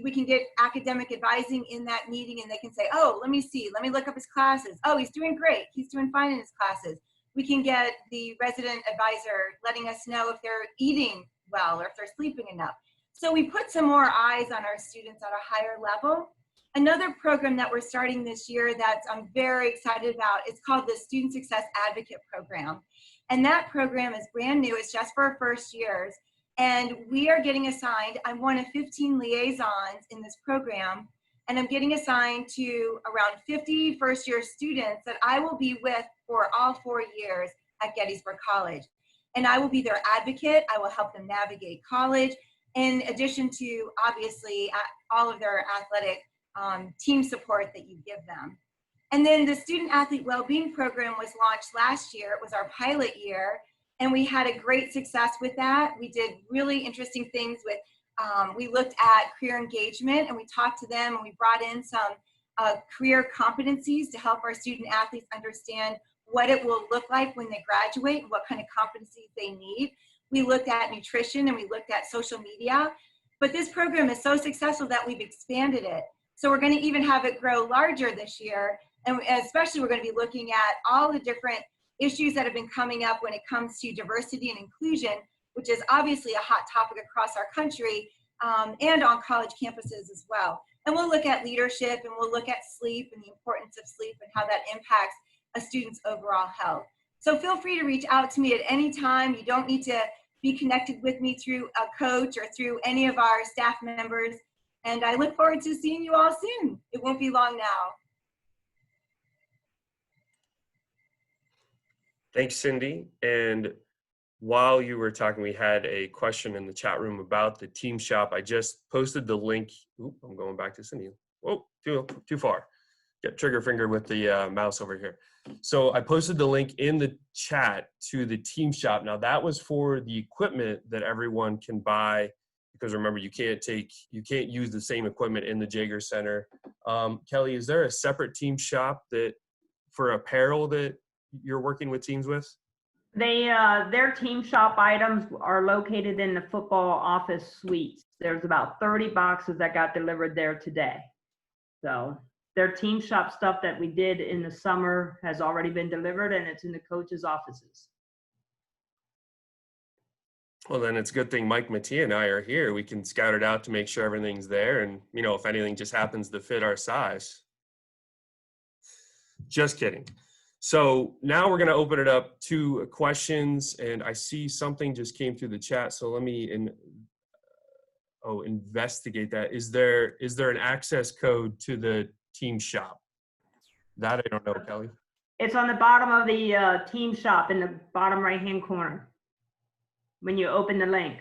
S6: we can get academic advising in that meeting, and they can say, oh, let me see, let me look up his classes. Oh, he's doing great. He's doing fine in his classes. We can get the resident advisor letting us know if they're eating well or if they're sleeping enough. So we put some more eyes on our students at a higher level. Another program that we're starting this year that I'm very excited about is called the Student Success Advocate Program. And that program is brand new. It's just for our first years. And we are getting assigned, I'm one of 15 liaisons in this program, and I'm getting assigned to around 50 first-year students that I will be with for all 4 years at Gettysburg College. And I will be their advocate. I will help them navigate college, in addition to, obviously, all of their athletic team support that you give them. And then the Student Athlete Wellbeing Program was launched last year. It was our pilot year, and we had a great success with that. We did really interesting things with, we looked at career engagement, and we talked to them, and we brought in some career competencies to help our student athletes understand what it will look like when they graduate and what kind of competencies they need. We looked at nutrition, and we looked at social media. But this program is so successful that we've expanded it. So we're going to even have it grow larger this year. And especially we're going to be looking at all the different issues that have been coming up when it comes to diversity and inclusion, which is obviously a hot topic across our country and on college campuses as well. And we'll look at leadership, and we'll look at sleep and the importance of sleep and how that impacts a student's overall health. So feel free to reach out to me at any time. You don't need to be connected with me through a coach or through any of our staff members. And I look forward to seeing you all soon. It won't be long now.
S1: Thanks, Cindy. And while you were talking, we had a question in the chat room about the team shop. I just posted the link. Oop, I'm going back to Cindy. Whoa, too far. Get trigger fingered with the mouse over here. So I posted the link in the chat to the team shop. Now that was for the equipment that everyone can buy, because remember, you can't use the same equipment in the Jaeger Center. Kelly, is there a separate team shop that for apparel that you're working with teams with?
S5: Their team shop items are located in the football office suites. There's about 30 boxes that got delivered there today. So their team shop stuff that we did in the summer has already been delivered, and it's in the coaches' offices.
S1: Well, then it's a good thing Mike Mattia and I are here. We can scout it out to make sure everything's there, and if anything just happens to fit our size. Just kidding. So now we're going to open it up to questions, and I see something just came through the chat. So let me investigate that. Is there an access code to the team shop? That I don't know, Kelly.
S5: It's on the bottom of the team shop in the bottom right-hand corner when you open the link.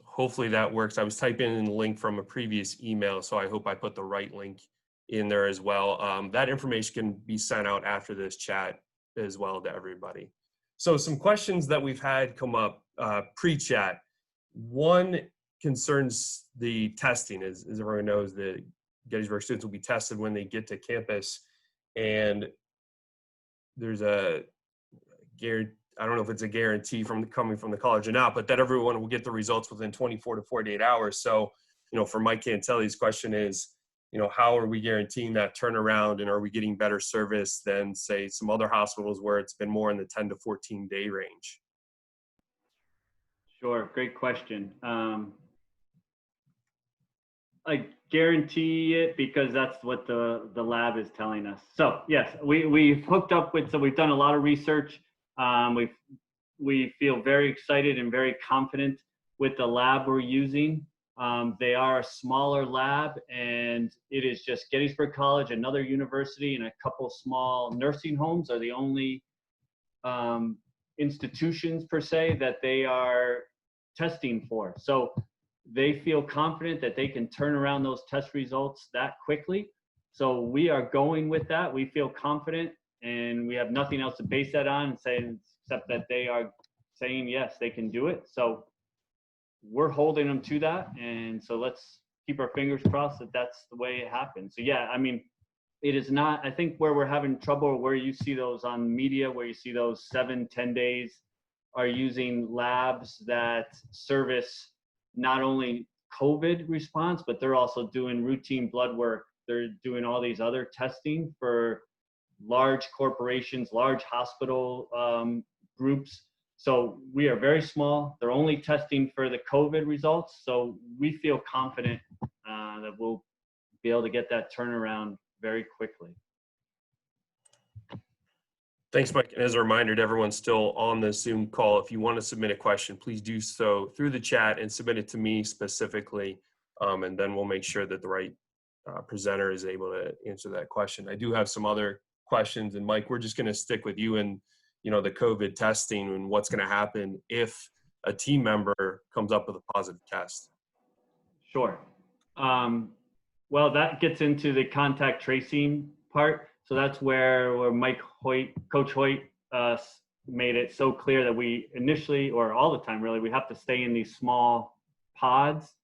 S1: Hopefully that works. I was typing in the link from a previous email, so I hope I put the right link in there as well. That information can be sent out after this chat as well to everybody. So some questions that we've had come up pre-chat. One concerns the testing. As everyone knows, the Gettysburg students will be tested when they get to campus, and there's I don't know if it's a guarantee coming from the college or not, but that everyone will get the results within 24 to 48 hours. So, for Mike Cantelli's question is, how are we guaranteeing that turnaround, and are we getting better service than, say, some other hospitals where it's been more in the 10 to 14 day range?
S3: Sure, great question. I guarantee it because that's what the lab is telling us. So yes, we've hooked up with, so we've done a lot of research. We feel very excited and very confident with the lab we're using. They are a smaller lab, and it is just Gettysburg College, another university, and a couple small nursing homes are the only institutions per se that they are testing for. So they feel confident that they can turn around those test results that quickly. So we are going with that. We feel confident, and we have nothing else to base that on and say, except that they are saying, yes, they can do it. So we're holding them to that. And so let's keep our fingers crossed that that's the way it happens. So yeah, I mean, it is not, I think where we're having trouble, where you see those on media, where you see those 7-10 days, are using labs that service not only COVID response, but they're also doing routine blood work. They're doing all these other testing for large corporations, large hospital groups. So we are very small. They're only testing for the COVID results. So we feel confident that we'll be able to get that turnaround very quickly.
S1: Thanks, Mike. And as a reminder to everyone still on the Zoom call, if you want to submit a question, please do so through the chat and submit it to me specifically. And then we'll make sure that the right presenter is able to answer that question. I do have some other questions. And Mike, we're just going to stick with you and, the COVID testing and what's going to happen if a team member comes up with a positive test.
S3: Sure. Well, that gets into the contact tracing part. So that's where Coach Hoyt made it so clear that we initially, or all the time really, we have to stay in these small pods.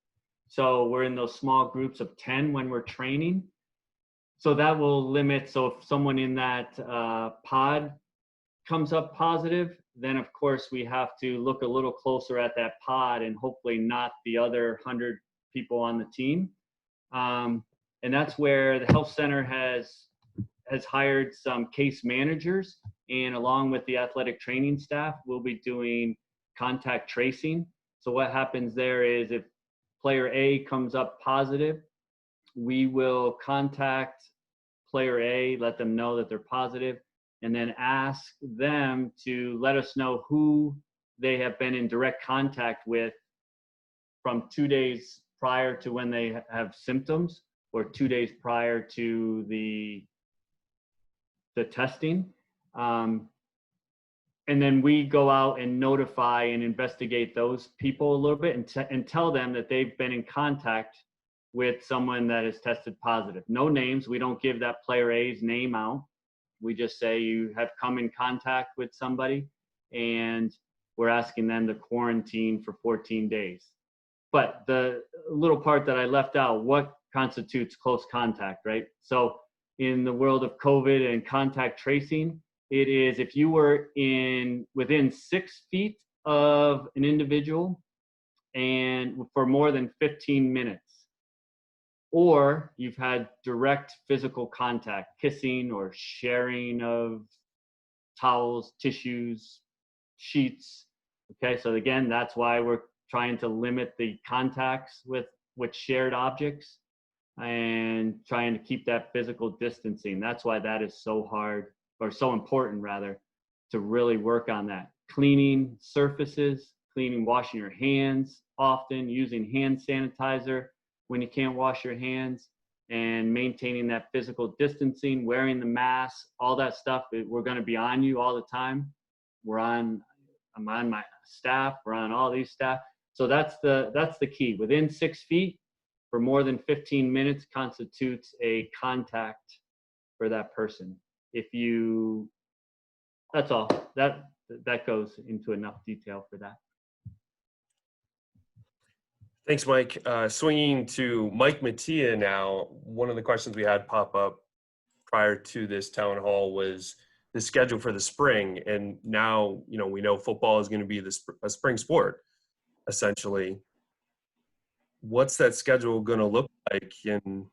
S3: So we're in those small groups of 10 when we're training. So that will limit, so if someone in that pod comes up positive, then of course we have to look a little closer at that pod and hopefully not the other 100 people on the team. And that's where the health center has hired some case managers, and along with the athletic training staff, we'll be doing contact tracing. So what happens there is if player A comes up positive, we will contact player A, let them know that they're positive, and then ask them to let us know who they have been in direct contact with from 2 days prior to when they have symptoms, or 2 days prior to the testing. And then we go out and notify and investigate those people a little bit and tell them that they've been in contact with someone that is tested positive. No names. We don't give that player A's name out. We just say you have come in contact with somebody and we're asking them to quarantine for 14 days. But the little part that I left out, what constitutes close contact, right? So in the world of COVID and contact tracing, it is if you were within 6 feet of an individual and for more than 15 minutes, or you've had direct physical contact, kissing or sharing of towels, tissues, sheets. Okay, so again, that's why we're trying to limit the contacts with shared objects and trying to keep that physical distancing. That's why that is so hard, or so important rather, to really work on that. Cleaning surfaces, washing your hands often, using hand sanitizer when you can't wash your hands, and maintaining that physical distancing, wearing the mask, all that stuff. We're going to be on you all the time. I'm on my staff, we're on all these staff. So that's the key. Within 6 feet for more than 15 minutes constitutes a contact for that person. That's all. That goes into enough detail for that.
S1: Thanks, Mike. Swinging to Mike Mattia now, one of the questions we had pop up prior to this town hall was the schedule for the spring. And now, we know football is going to be a spring sport, essentially. What's that schedule going to look like? And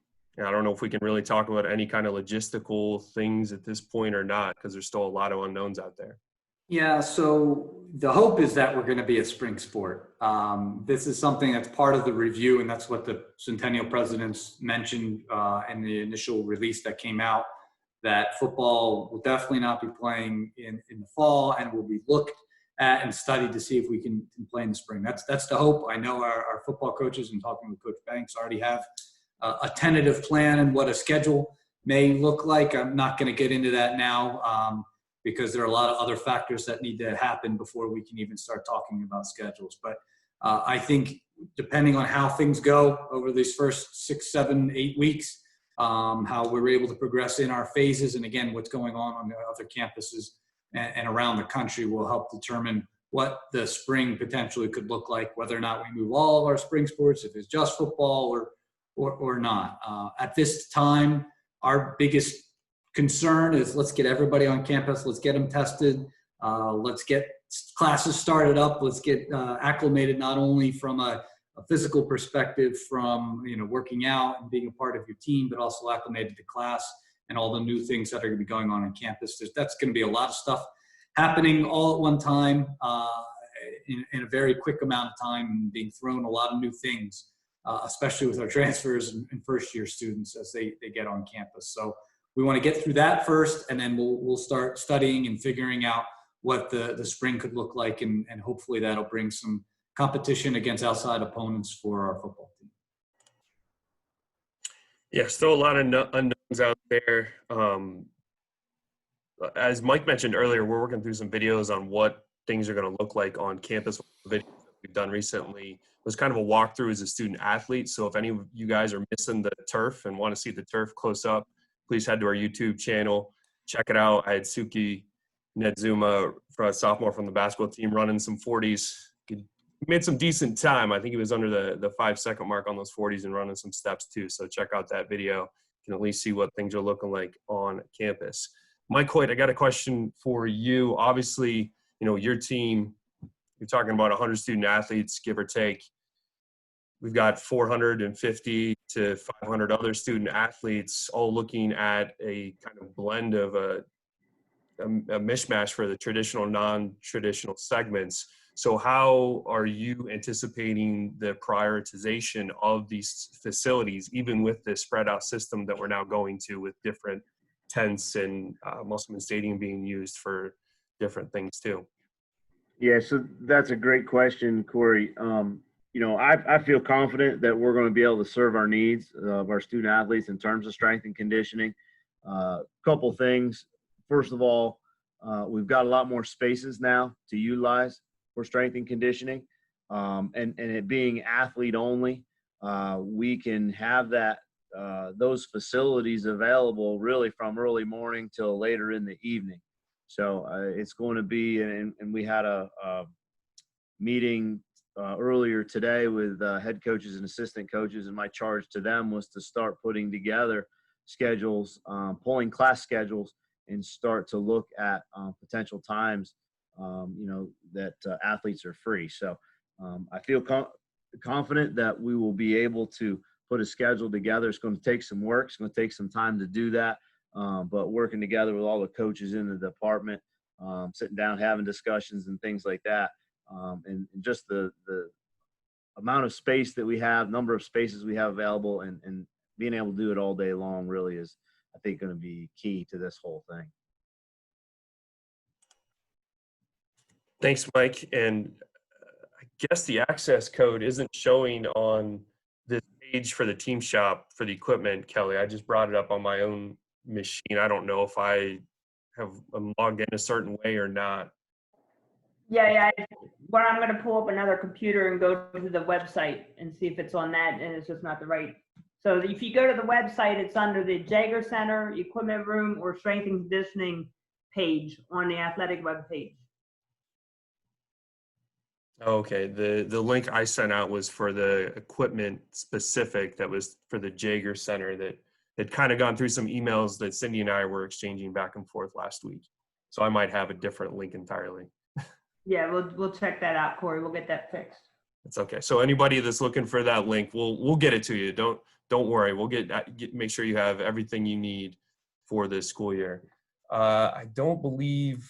S1: I don't know if we can really talk about any kind of logistical things at this point or not, because there's still a lot of unknowns out there.
S2: Yeah, so the hope is that we're going to be a spring sport. This is something that's part of the review, and that's what the Centennial presidents mentioned in the initial release that came out, that football will definitely not be playing in the fall and will be looked at and studied to see if we can play in the spring. That's the hope. I know our football coaches, and talking with Coach Banks, already have a tentative plan and what a schedule may look like. I'm not going to get into that now. Because there are a lot of other factors that need to happen before we can even start talking about schedules. But I think depending on how things go over these first 6, 7, 8 weeks, how we're able to progress in our phases, and again, what's going on the other campuses and around the country will help determine what the spring potentially could look like, whether or not we move all of our spring sports, if it's just football or not. At this time, our biggest concern is let's get everybody on campus, let's get them tested, let's get classes started up, let's get acclimated not only from a physical perspective from working out and being a part of your team, but also acclimated to class and all the new things that are going to be going on campus. That's going to be a lot of stuff happening all at one time in a very quick amount of time, and being thrown a lot of new things, especially with our transfers and first year students as they get on campus. So we want to get through that first, and then we'll start studying and figuring out what the spring could look like, and hopefully that'll bring some competition against outside opponents for our football team.
S1: Yeah, still a lot of unknowns out there. As Mike mentioned earlier, we're working through some videos on what things are going to look like on campus. Videos that we've done recently was kind of a walkthrough as a student athlete. So if any of you guys are missing the turf and want to see the turf close up, please head to our YouTube channel. Check it out. I had Suki Nedzuma, for a sophomore from the basketball team, running some 40s. He made some decent time. I think he was under the 5-second mark on those 40s and running some steps too. So check out that video. You can at least see what things are looking like on campus. Mike Hoyt, I got a question for you. Obviously, your team, you're talking about 100 student athletes, give or take. We've got 450 to 500 other student athletes, all looking at a kind of blend of a mishmash for the traditional, non-traditional segments. So how are you anticipating the prioritization of these facilities, even with the spread out system that we're now going to, with different tents and Musselman Stadium being used for different things too?
S4: Yeah, so that's a great question, Corey. I feel confident that we're going to be able to serve our needs of our student athletes in terms of strength and conditioning. Couple things. First of all, we've got a lot more spaces now to utilize for strength and conditioning. And it being athlete only, we can have those facilities available really from early morning till later in the evening. So it's going to be, and we had a meeting earlier today with head coaches and assistant coaches, and my charge to them was to start putting together schedules, pulling class schedules, and start to look at potential times, that athletes are free. So I feel confident that we will be able to put a schedule together. It's going to take some work. It's going to take some time to do that. But working together with all the coaches in the department, sitting down, having discussions and things like that. And just the amount of space that we have, number of spaces we have available, and being able to do it all day long really is, I think, going to be key to this whole thing.
S1: Thanks, Mike. And I guess the access code isn't showing on this page for the team shop for the equipment, Kelly. I just brought it up on my own machine. I don't know if I have logged in a certain way or not.
S5: Yeah. Well, I'm going to pull up another computer and go to the website and see if it's on that, and it's just not the right. So if you go to the website, it's under the Jaeger Center, Equipment Room, or Strength and Conditioning page on the athletic web page.
S1: Okay, the link I sent out was for the equipment specific, that was for the Jaeger Center, that had kind of gone through some emails that Cindy and I were exchanging back and forth last week. So I might have a different link entirely.
S5: Yeah, we'll check that out, Corey. We'll get that fixed.
S1: It's okay. So anybody that's looking for that link, we'll get it to you. Don't worry. We'll make sure you have everything you need for this school year. I don't believe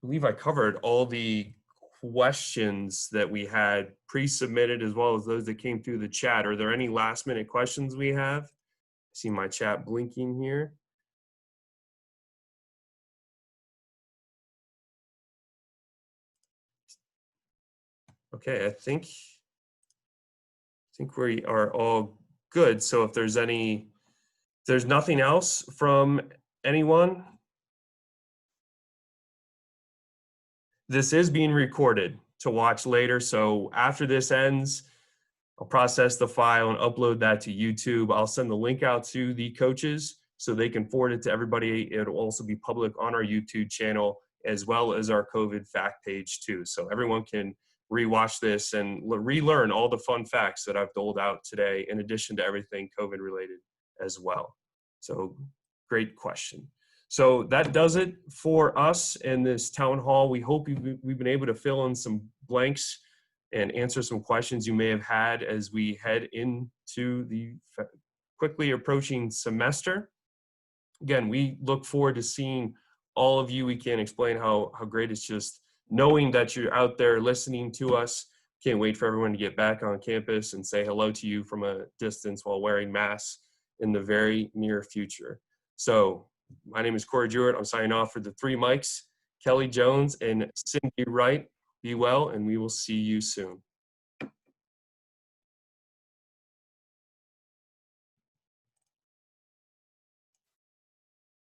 S1: believe I covered all the questions that we had pre-submitted as well as those that came through the chat. Are there any last minute questions we have? I see my chat blinking here. Okay, I think we are all good. So if there's nothing else from anyone, this is being recorded to watch later. So after this ends, I'll process the file and upload that to YouTube. I'll send the link out to the coaches so they can forward it to everybody. It'll also be public on our YouTube channel as well as our COVID fact page too. So everyone can rewatch this and relearn all the fun facts that I've doled out today, in addition to everything COVID related as well. So great question. So that does it for us in this town hall. We hope we've been able to fill in some blanks and answer some questions you may have had as we head into the quickly approaching semester. Again, we look forward to seeing all of you. We can't explain how great it's just knowing that you're out there listening to us. Can't wait for everyone to get back on campus and say hello to you from a distance while wearing masks in the very near future. So my name is Corey Jewett. I'm signing off for the three mics, Kelly Jones and Cindy Wright. Be well, and we will see you soon.